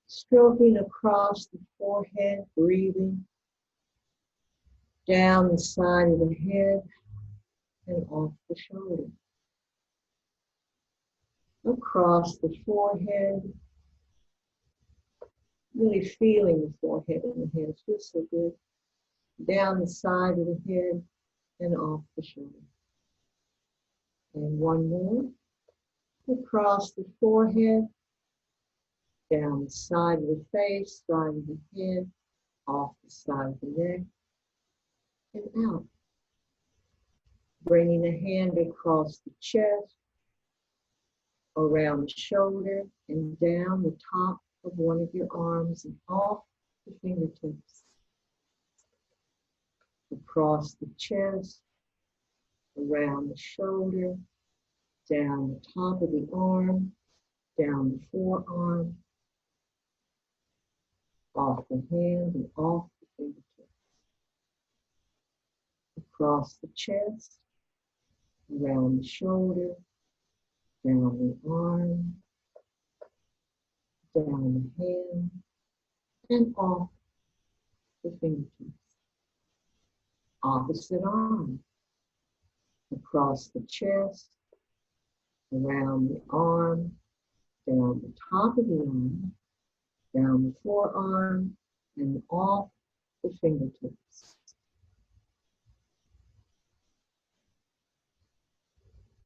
Stroking across the forehead, breathing, down the side of the head, and off the shoulder. Across the forehead, really feeling the forehead and the hands, feels so good. Down the side of the head and off the shoulder. And one more. Across the forehead, down the side of the face, side of the head, off the side of the neck, and out. Bringing the hand across the chest, around the shoulder, and down the top of one of your arms and off the fingertips. Across the chest, around the shoulder, down the top of the arm, down the forearm, off the hand and off the fingertips. Across the chest, around the shoulder, down the arm, down the hand, and off the fingertips. Opposite arm. Across the chest, around the arm, down the top of the arm, down the forearm, and off the fingertips.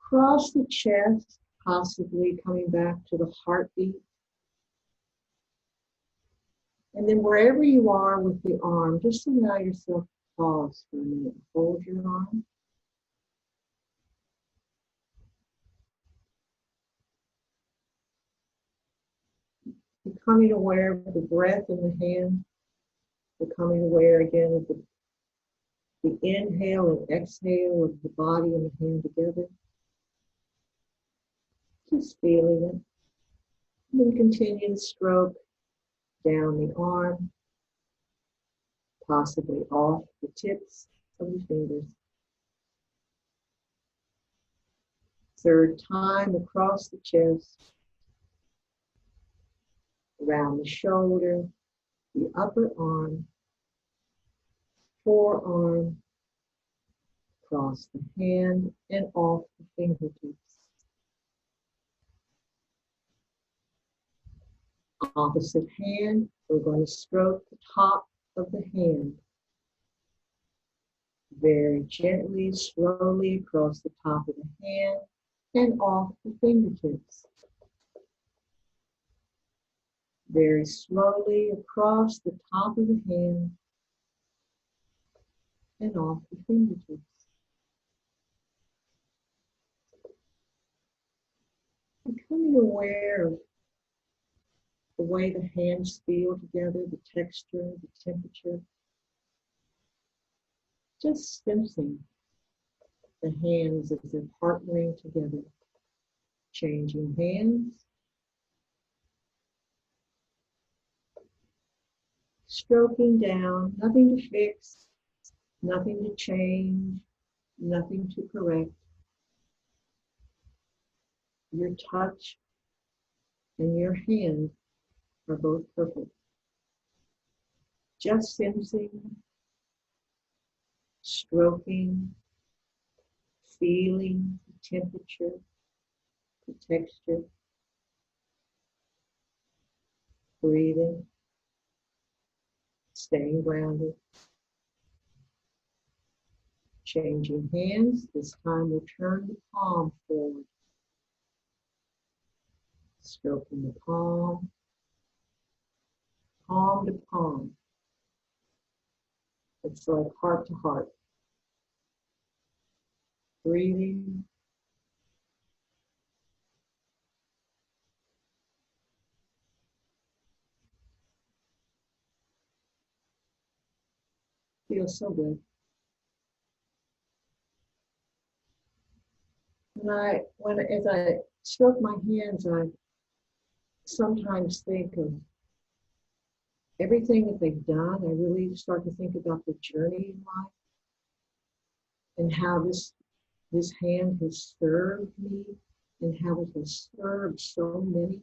Across the chest, possibly coming back to the heartbeat. And then wherever you are with the arm, just allow yourself to pause for a minute. Hold your arm. Becoming aware of the breath in the hand. Becoming aware again of the inhale and exhale of the body and the hand together. Just feeling it. And then continue to stroke down the arm, possibly off the tips of the fingers. 3rd time across the chest, around the shoulder, the upper arm, forearm, across the hand, and off the fingertips. Opposite hand, we're going to stroke the top of the hand. Very gently, slowly across the top of the hand and off the fingertips. Very slowly across the top of the hand and off the fingertips. Becoming aware of the way the hands feel together, the texture, the temperature. Just sensing the hands as they're partnering together. Changing hands. Stroking down, nothing to fix, nothing to change, nothing to correct. Your touch and your hand are both perfect. Just sensing, stroking, feeling the temperature, the texture, breathing, staying grounded. Changing hands. This time we'll turn the palm forward. Stroking the palm, palm to palm. It's like heart to heart. Breathing. Feels so good. As I stroke my hands, I sometimes think of everything that they've done. I really start to think about the journey in life and how this hand has served me and how it has served so many.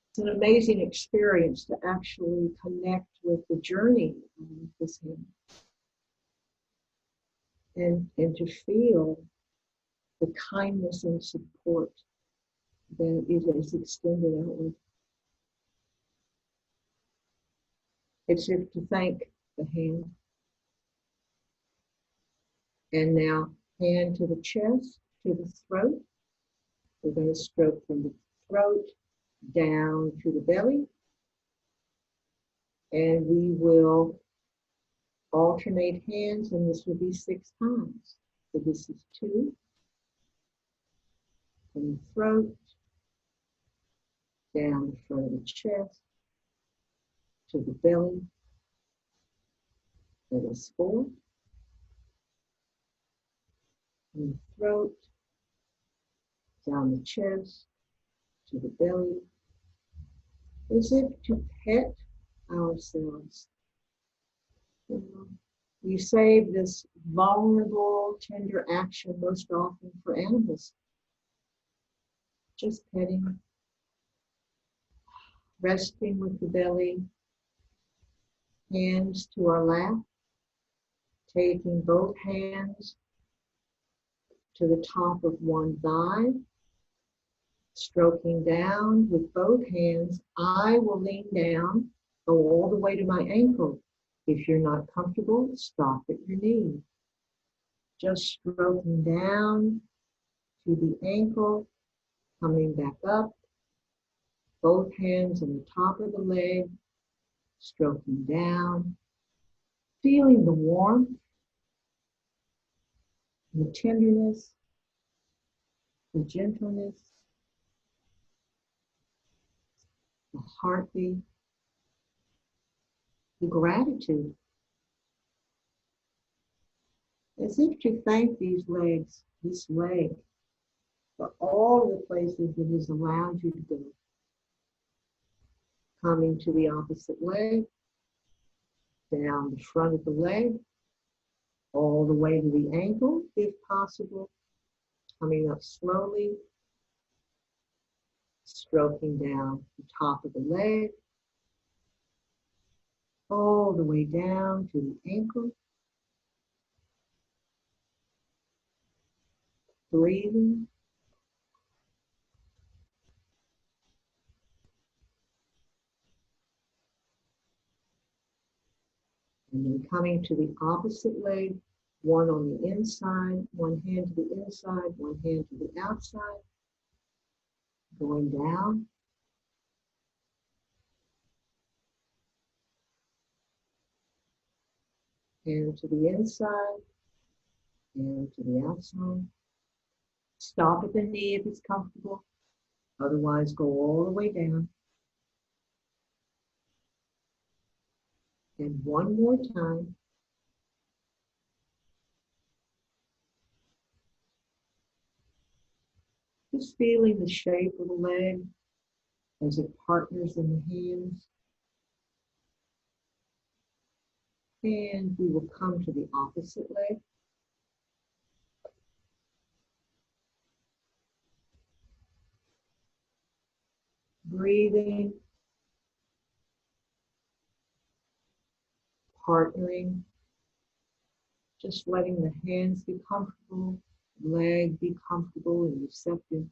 It's an amazing experience to actually connect with the journey of this hand and to feel the kindness and support that it has extended outward. It's if to thank the hand. And now hand to the chest, to the throat. We're going to stroke from the throat down to the belly. And we will alternate hands, and this will be 6 times. So this is 2. From the throat, down the front of the chest, to the belly. That is 4. From the throat, down the chest, to the belly. As if to pet ourselves. We save this vulnerable, tender action most often for animals. Just petting, resting with the belly, hands to our lap, taking both hands to the top of one thigh, stroking down with both hands. I will lean down, go all the way to my ankle. If you're not comfortable, stop at your knee. Just stroking down to the ankle, coming back up, both hands on the top of the leg, stroking down, feeling the warmth, the tenderness, the gentleness, the heartbeat, the gratitude. As if to thank these legs, this leg, for all the places it has allowed you to go. Coming to the opposite leg, down the front of the leg, all the way to the ankle, if possible. Coming up slowly, stroking down the top of the leg, all the way down to the ankle. Breathing. And then coming to the opposite leg, one on the inside, one hand to the inside, one hand to the outside. Going down. Hand to the inside, hand to the outside. Stop at the knee if it's comfortable. Otherwise, go all the way down. And one more time. Just feeling the shape of the leg as it partners in the hands. And we will come to the opposite leg. Breathing, partnering, just letting the hands be comfortable, leg be comfortable and receptive.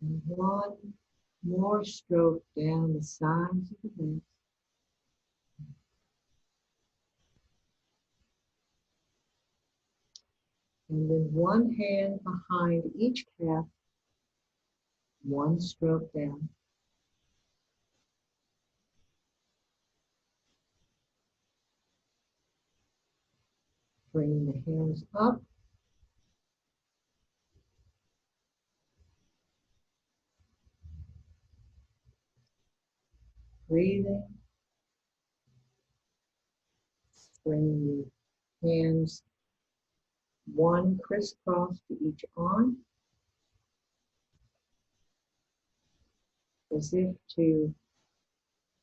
And one more stroke down the sides of the legs. And then one hand behind each calf, one stroke down. Bringing the hands up. Breathing. Bringing the hands one crisscross to each arm, as if to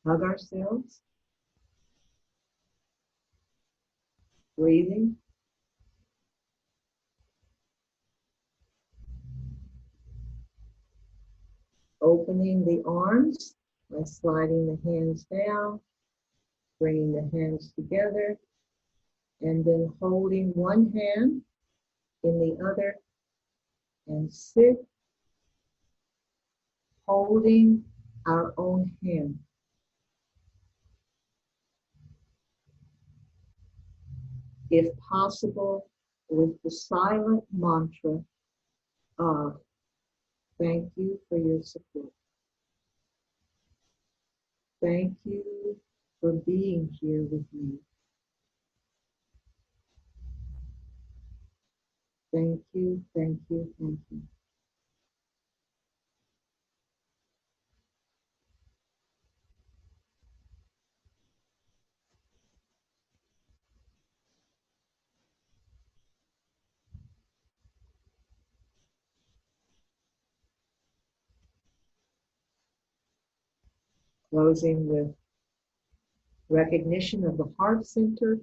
hug ourselves. Breathing. Opening the arms by sliding the hands down, bringing the hands together, and then holding one hand in the other and sit, holding our own hand. If possible, with the silent mantra of thank you for your support. Thank you for being here with me. Thank you, thank you, thank you. Closing with recognition of the heart center.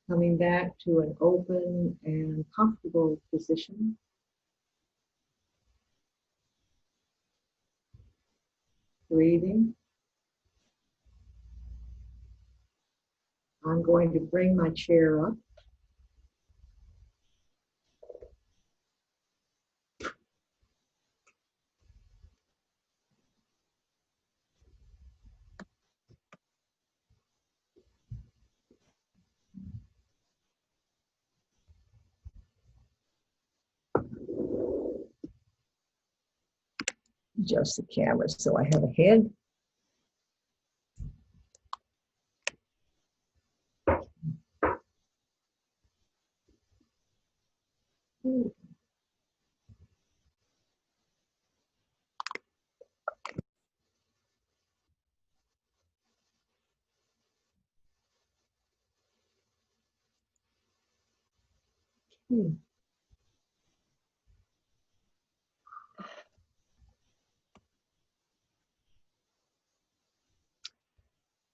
Coming back to an open and comfortable position. Breathing. I'm going to bring my chair up. Adjust the camera so I have a head.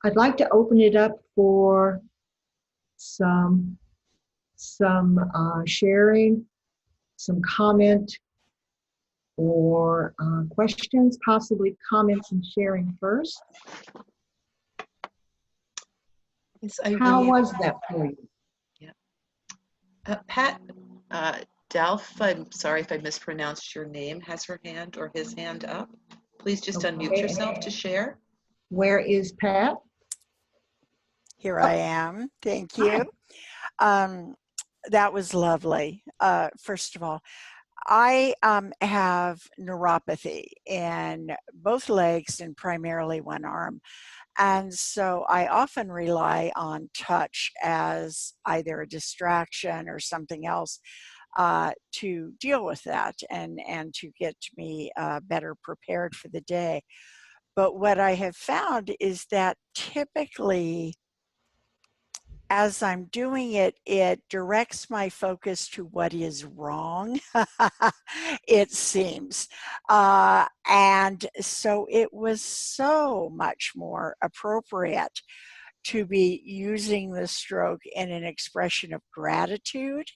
I'd like to open it up for some sharing, some comment, or questions, possibly comments and sharing first. It's How Irene. was that for you? Pat Dalf, I'm sorry if I mispronounced your name, has her hand or his hand up. Please just unmute yourself to share. Where is Pat? Here I am. Thank you. That was lovely. First of all, I have neuropathy in both legs and primarily one arm. And so I often rely on touch as either a distraction or something else to deal with that and to get me better prepared for the day. But what I have found is that typically, as I'm doing it, it directs my focus to what is wrong, it seems. And so it was so much more appropriate to be using the stroke in an expression of gratitude.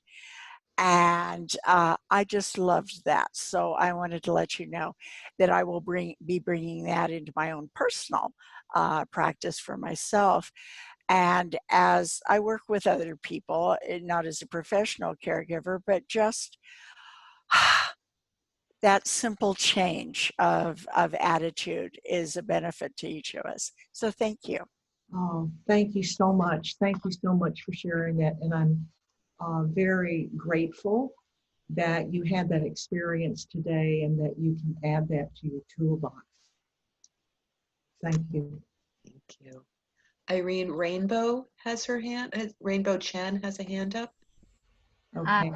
And I just loved that. So I wanted to let you know that I will be bringing that into my own personal practice for myself. And as I work with other people, not as a professional caregiver, but just that simple change of attitude is a benefit to each of us. So thank you. Oh, thank you so much. Thank you so much for sharing that. And I'm very grateful that you had that experience today and that you can add that to your toolbox. Thank you. Thank you. Irene, Rainbow has her hand. Rainbow Chen has a hand up. Okay.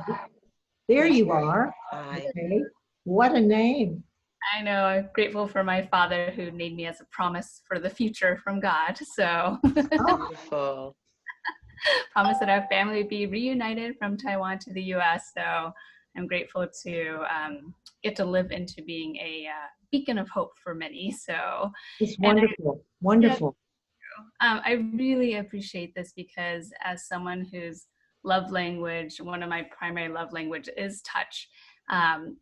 There you are. Hi. Okay. What a name. I know. I'm grateful for my father who made me as a promise for the future from God. So Beautiful. promise that our family would be reunited from Taiwan to the U.S. So I'm grateful to get to live into being a beacon of hope for many. So It's wonderful. Wonderful. I really appreciate this because as someone whose love language, one of my primary love language is touch,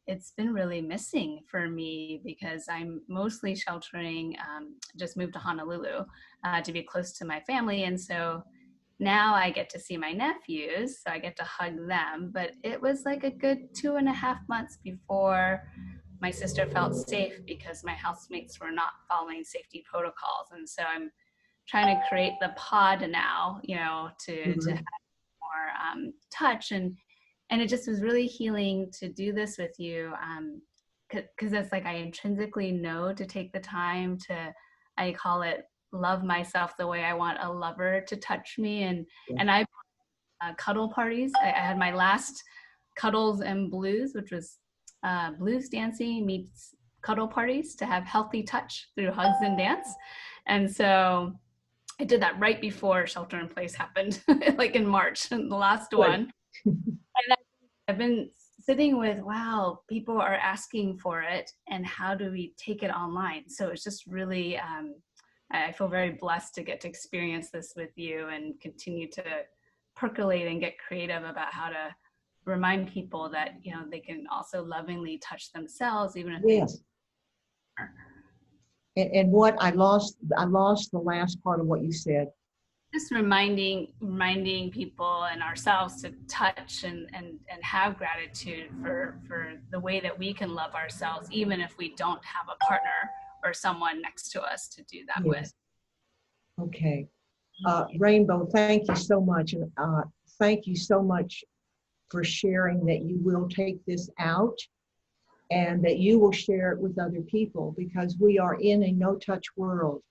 it's been really missing for me because I'm mostly sheltering, just moved to Honolulu to be close to my family. And so now I get to see my nephews, so I get to hug them. But it was like a good 2.5 months before my sister felt safe because my housemates were not following safety protocols. And so I'm trying to create the pod now, to have more touch. And it just was really healing to do this with you, because it's like I intrinsically know to take the time to, I call it, love myself the way I want a lover to touch me. And I cuddle parties. I had my last Cuddles and Blues, which was blues dancing meets cuddle parties to have healthy touch through hugs and dance. And so I did that right before shelter in place happened, like in March, the last one. And I've been sitting with, wow, people are asking for it, and how do we take it online? So it's just really, I feel very blessed to get to experience this with you and continue to percolate and get creative about how to remind people that, they can also lovingly touch themselves, even if they And what I lost the last part of what you said. Just reminding people and ourselves to touch and have gratitude for the way that we can love ourselves, even if we don't have a partner or someone next to us to do that with. Okay. Rainbow, thank you so much. And thank you so much for sharing that you will take this out and that you will share it with other people, because we are in a no-touch world.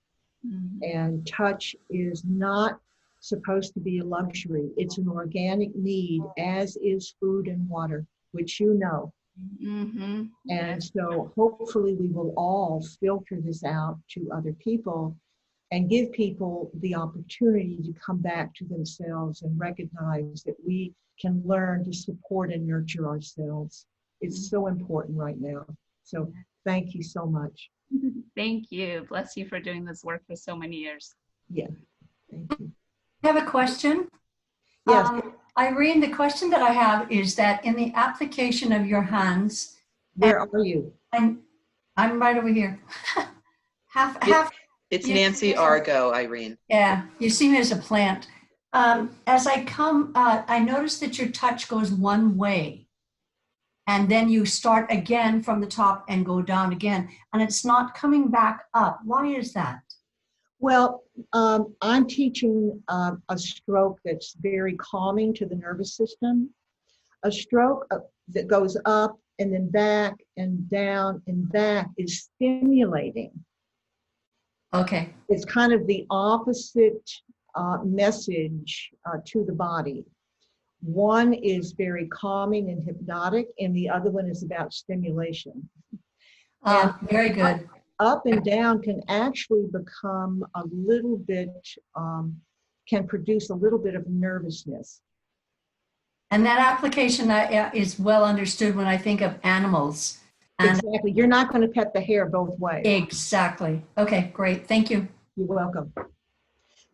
And touch is not supposed to be a luxury. It's an organic need, as is food and water, which you know. And so hopefully we will all filter this out to other people and give people the opportunity to come back to themselves and recognize that we can learn to support and nurture ourselves. It's so important right now. So thank you so much. Thank you. Bless you for doing this work for so many years. Yeah, thank you. I have a question. Yes. Irene, the question that I have is that in the application of your hands. Where are you? I'm right over here. half. It's Nancy Argo, Irene. Yeah, you see me as a plant. As I come, I notice that your touch goes one way. And then you start again from the top and go down again. And it's not coming back up. Why is that? Well, I'm teaching a stroke that's very calming to the nervous system. A stroke that goes up and then back and down and back is stimulating. Okay. It's kind of the opposite message to the body. One is very calming and hypnotic, and the other one is about stimulation. And Very good. up and down can actually become a little bit, can produce a little bit of nervousness. And that application is well understood when I think of animals. And Exactly. You're not going to pet the hair both ways. exactly. Okay, great. Thank you. You're welcome.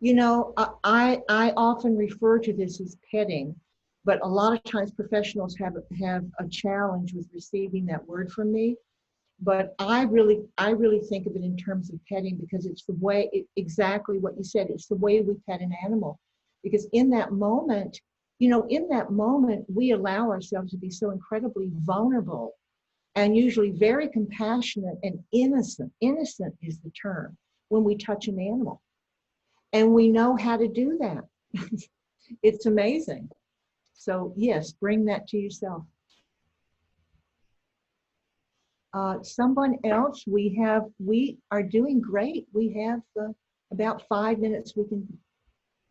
You know, I often refer to this as petting, but a lot of times professionals have a challenge with receiving that word from me. But I really think of it in terms of petting, because it's the way, exactly what you said, it's the way we pet an animal. Because in that moment, you know, in that moment, we allow ourselves to be so incredibly vulnerable and usually very compassionate and innocent. Innocent is the term when we touch an animal. And we know how to do that. It's amazing. So yes, bring that to yourself. Someone else, we are doing great. We have about 5 minutes we can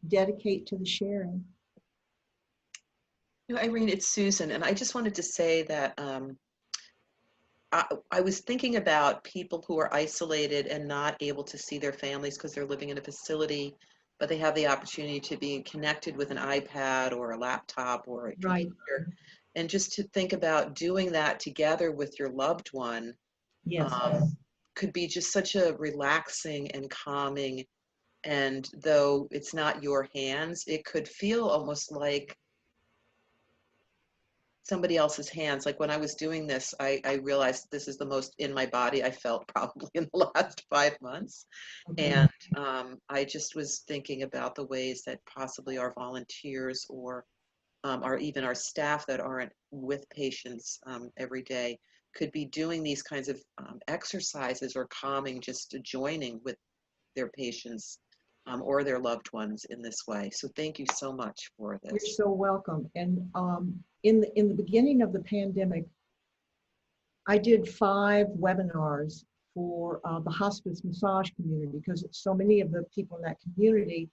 dedicate to the sharing. You know, Irene, it's Susan, and I just wanted to say that I was thinking about people who are isolated and not able to see their families because they're living in a facility, but they have the opportunity to be connected with an iPad or a laptop or a computer. Right. And just to think about doing that together with your loved one, yes, could be just such a relaxing and calming. And though it's not your hands, it could feel almost like somebody else's hands. Like when I was doing this, I realized this is the most in my body I felt probably in the last 5 months. And I just was thinking about the ways that possibly our volunteers or even our staff that aren't with patients every day could be doing these kinds of exercises or calming, just joining with their patients or their loved ones in this way. So thank you so much for this. You're so welcome. And in the beginning of the pandemic, I did 5 webinars for the hospice massage community, because so many of the people in that community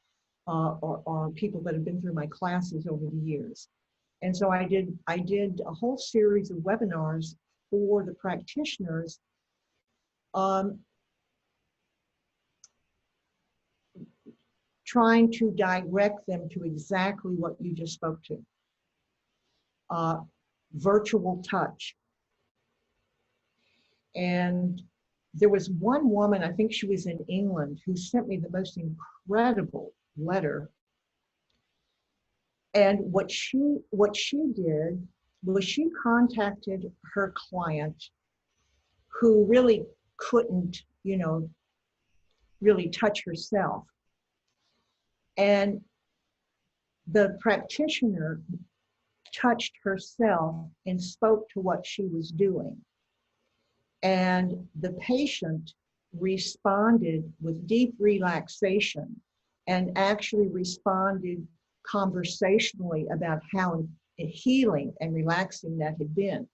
are people that have been through my classes over the years. And so I did a whole series of webinars for the practitioners trying to direct them to exactly what you just spoke to. Virtual touch. And there was one woman, I think she was in England, who sent me the most incredible letter. And what she did was she contacted her client, who really couldn't, you know, really touch herself. And the practitioner touched herself and spoke to what she was doing. And the patient responded with deep relaxation and actually responded conversationally about how healing and relaxing that had been.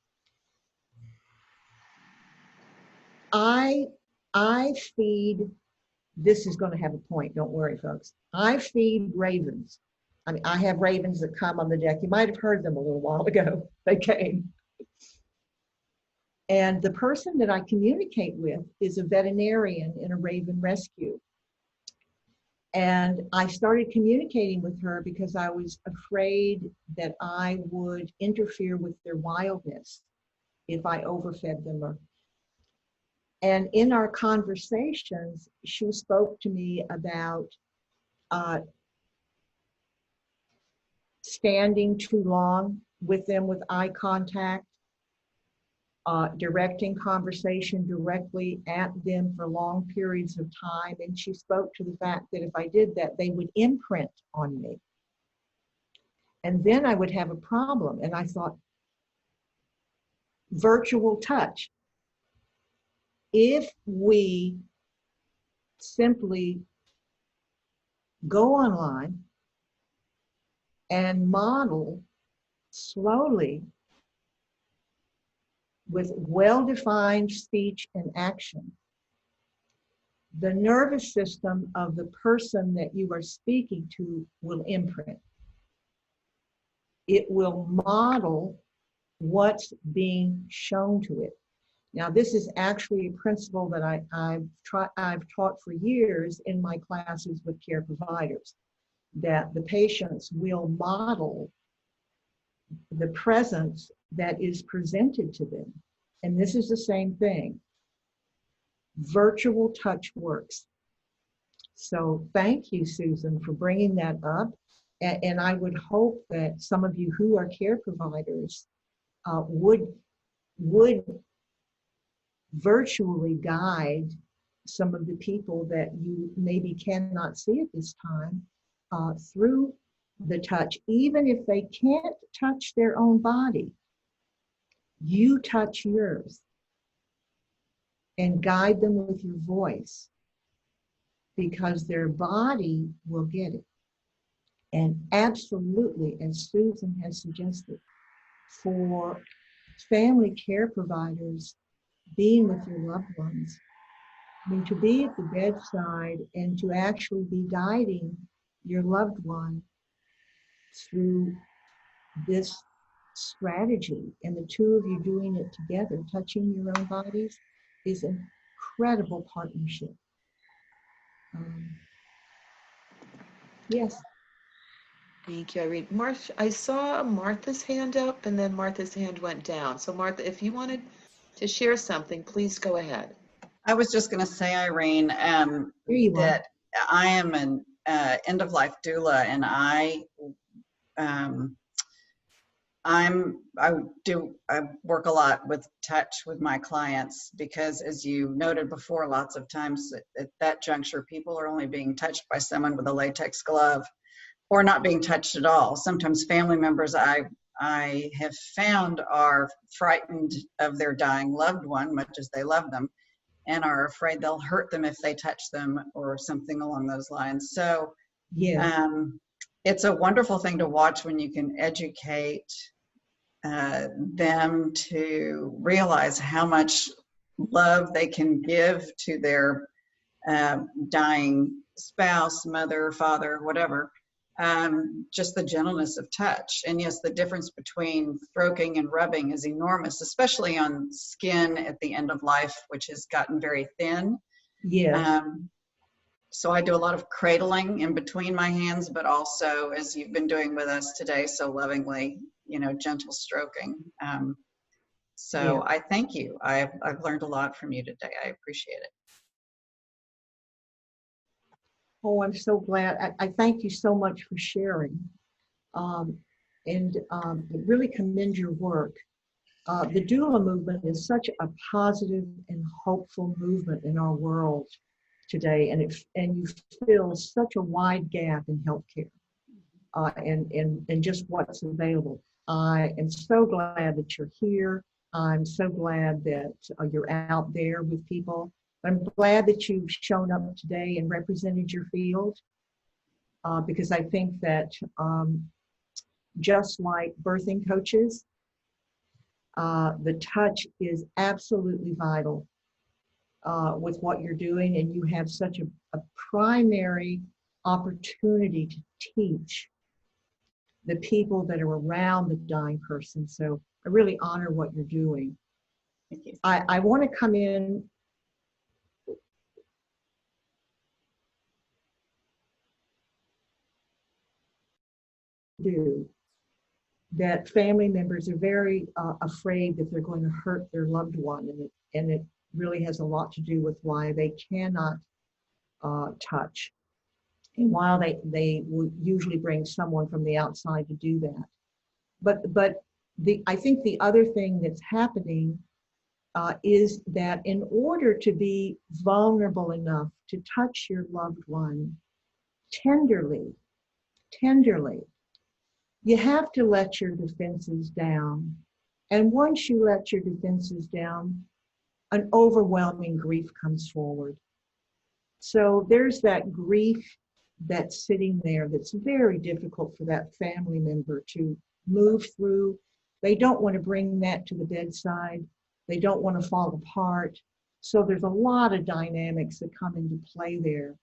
I feed, this is going to have a point, don't worry, folks. I feed ravens. I mean, I have ravens that come on the deck. You might have heard them a little while ago. They came. And the person that I communicate with is a veterinarian in a raven rescue. And I started communicating with her because I was afraid that I would interfere with their wildness if I overfed them. And in our conversations, she spoke to me about standing too long with them with eye contact, directing conversation directly at them for long periods of time. And she spoke to the fact that if I did that, they would imprint on me. And then I would have a problem. And I thought, virtual touch. If we simply go online and model slowly with well-defined speech and action the nervous system of the person that you are speaking to will imprint. It will model what's being shown to it. Now, this is actually a principle that I've taught for years in my classes with care providers, that the patients will model the presence that is presented to them. And this is the same thing. Virtual touch works. So thank you, Susan, for bringing that up. And I would hope that some of you who are care providers would virtually guide some of the people that you maybe cannot see at this time through the touch, even if they can't touch their own body. You touch yours and guide them with your voice, because their body will get it. And absolutely, as Susan has suggested, for family care providers, being with your loved ones, I mean, to be at the bedside and to actually be guiding your loved one through this strategy, and the two of you doing it together, touching your own bodies, is an incredible partnership. Yes. Thank you, Irene. Marcia, I saw Martha's hand up, and then Martha's hand went down. So Martha, if you wanted to share something, please go ahead. I was just going to say, Irene, that I am an end-of-life doula, and I work a lot with touch with my clients, because, as you noted before, lots of times at that juncture, people are only being touched by someone with a latex glove, or not being touched at all. Sometimes family members I have found are frightened of their dying loved one, much as they love them, and are afraid they'll hurt them if they touch them, or something along those lines. So yeah. It's a wonderful thing to watch when you can educate them to realize how much love they can give to their dying spouse, mother, father, whatever. Just the gentleness of touch. And yes, the difference between stroking and rubbing is enormous, especially on skin at the end of life, which has gotten very thin. Yeah. So I do a lot of cradling in between my hands, but also, as you've been doing with us today so lovingly, gentle stroking. So I thank you. I've learned a lot from you today. I appreciate it. Oh, I'm so glad. I thank you so much for sharing. And really commend your work. The doula movement is such a positive and hopeful movement in our world today, and you fill such a wide gap in healthcare and just what's available. I am so glad that you're here. I'm so glad that you're out there with people. I'm glad that you've shown up today and represented your field, because I think that just like birthing coaches, the touch is absolutely vital with what you're doing, and you have such a primary opportunity to teach the people that are around the dying person. So I really honor what you're doing. Thank you. I want to come in that family members are very afraid that they're going to hurt their loved one, and it really has a lot to do with why they cannot touch, and while they would usually bring someone from the outside to do that. But I think the other thing that's happening is that in order to be vulnerable enough to touch your loved one tenderly, you have to let your defenses down. And once you let your defenses down, an overwhelming grief comes forward. So there's that grief that's sitting there that's very difficult for that family member to move through. They don't want to bring that to the bedside. They don't want to fall apart. So there's a lot of dynamics that come into play there.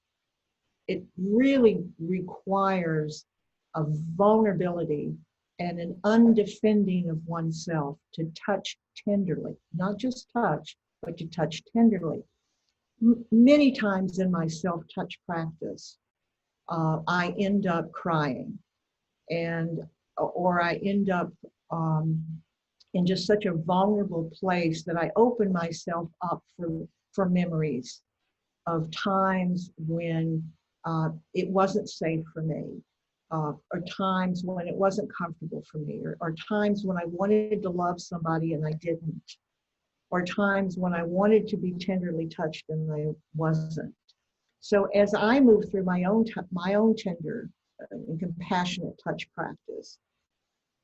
It really requires a vulnerability and an undefending of oneself to touch tenderly, not just touch, but to touch tenderly. Many times in my self-touch practice, I end up crying, or I end up in just such a vulnerable place that I open myself up for memories of times when it wasn't safe for me, or times when it wasn't comfortable for me, or times when I wanted to love somebody and I didn't, or times when I wanted to be tenderly touched and I wasn't. So as I move through my own tender and compassionate touch practice,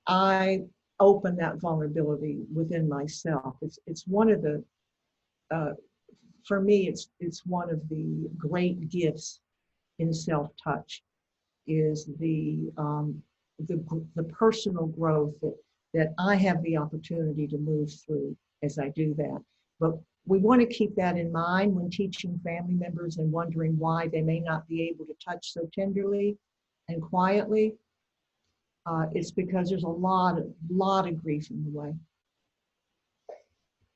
I open that vulnerability within myself. It's one of the, for me, it's one of the great gifts in self-touch, is the personal growth that I have the opportunity to move through as I do that. But we want to keep that in mind when teaching family members and wondering why they may not be able to touch so tenderly and quietly. It's because there's a lot of grief in the way.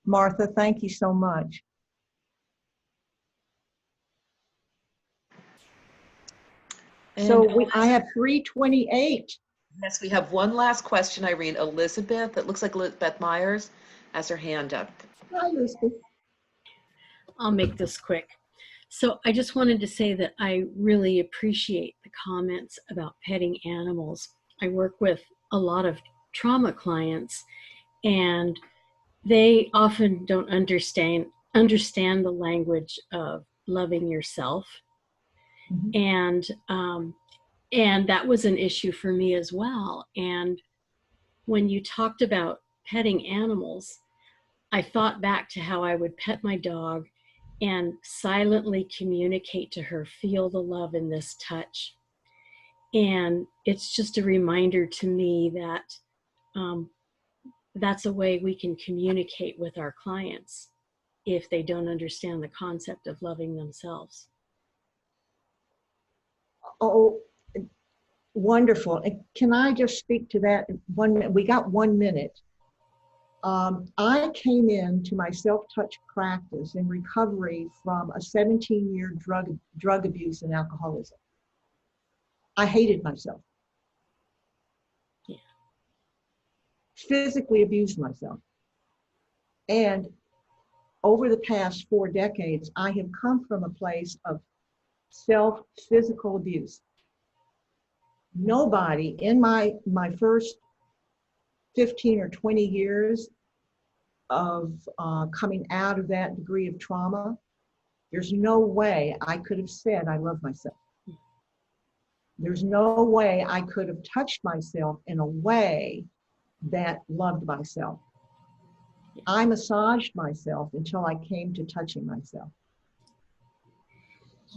Martha, thank you so much. So I have 328. Yes, we have one last question, Irene. Elisabeth, it looks like Elisabeth Myers has her hand up. Hi, Elizabeth. I'll make this quick. So I just wanted to say that I really appreciate the comments about petting animals. I work with a lot of trauma clients, and they often don't understand the language of loving yourself. Mm-hmm. And that was an issue for me as well. And when you talked about petting animals, I thought back to how I would pet my dog and silently communicate to her, feel the love in this touch. And it's just a reminder to me that that's a way we can communicate with our clients if they don't understand the concept of loving themselves. Oh, wonderful. Can I just speak to that? 1 minute. We got 1 minute. I came into my self-touch practice in recovery from a 17-year drug abuse and alcoholism. I hated myself. Yeah. Physically abused myself. And over the past 4 decades, I have come from a place of physical abuse. Nobody in my first 15 or 20 years of coming out of that degree of trauma, there's no way I could have said I love myself. There's no way I could have touched myself in a way that loved myself. I massaged myself until I came to touching myself.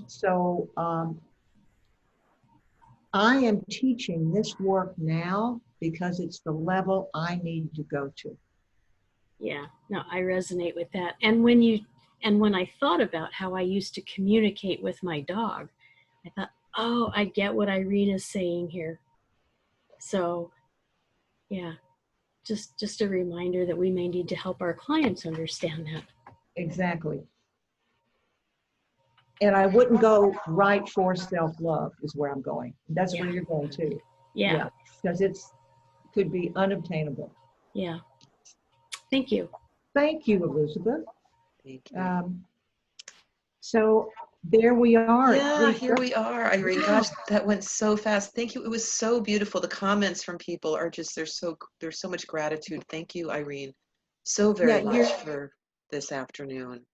So I am teaching this work now because it's the level I need to go to. Yeah, no, I resonate with that. And when I thought about how I used to communicate with my dog, I thought, oh, I get what Irene is saying here. So yeah, just a reminder that we may need to help our clients understand that. Exactly. And I wouldn't go right for self-love is where I'm going. That's where you're going too. Yeah. Because it could be unobtainable. Yeah. Thank you. Thank you, Elisabeth. Thank you. So there we are. Yeah, here we are, Irene. Gosh, that went so fast. Thank you. It was so beautiful. The comments from people are just, there's so much gratitude. Thank you, Irene, so very much for this afternoon.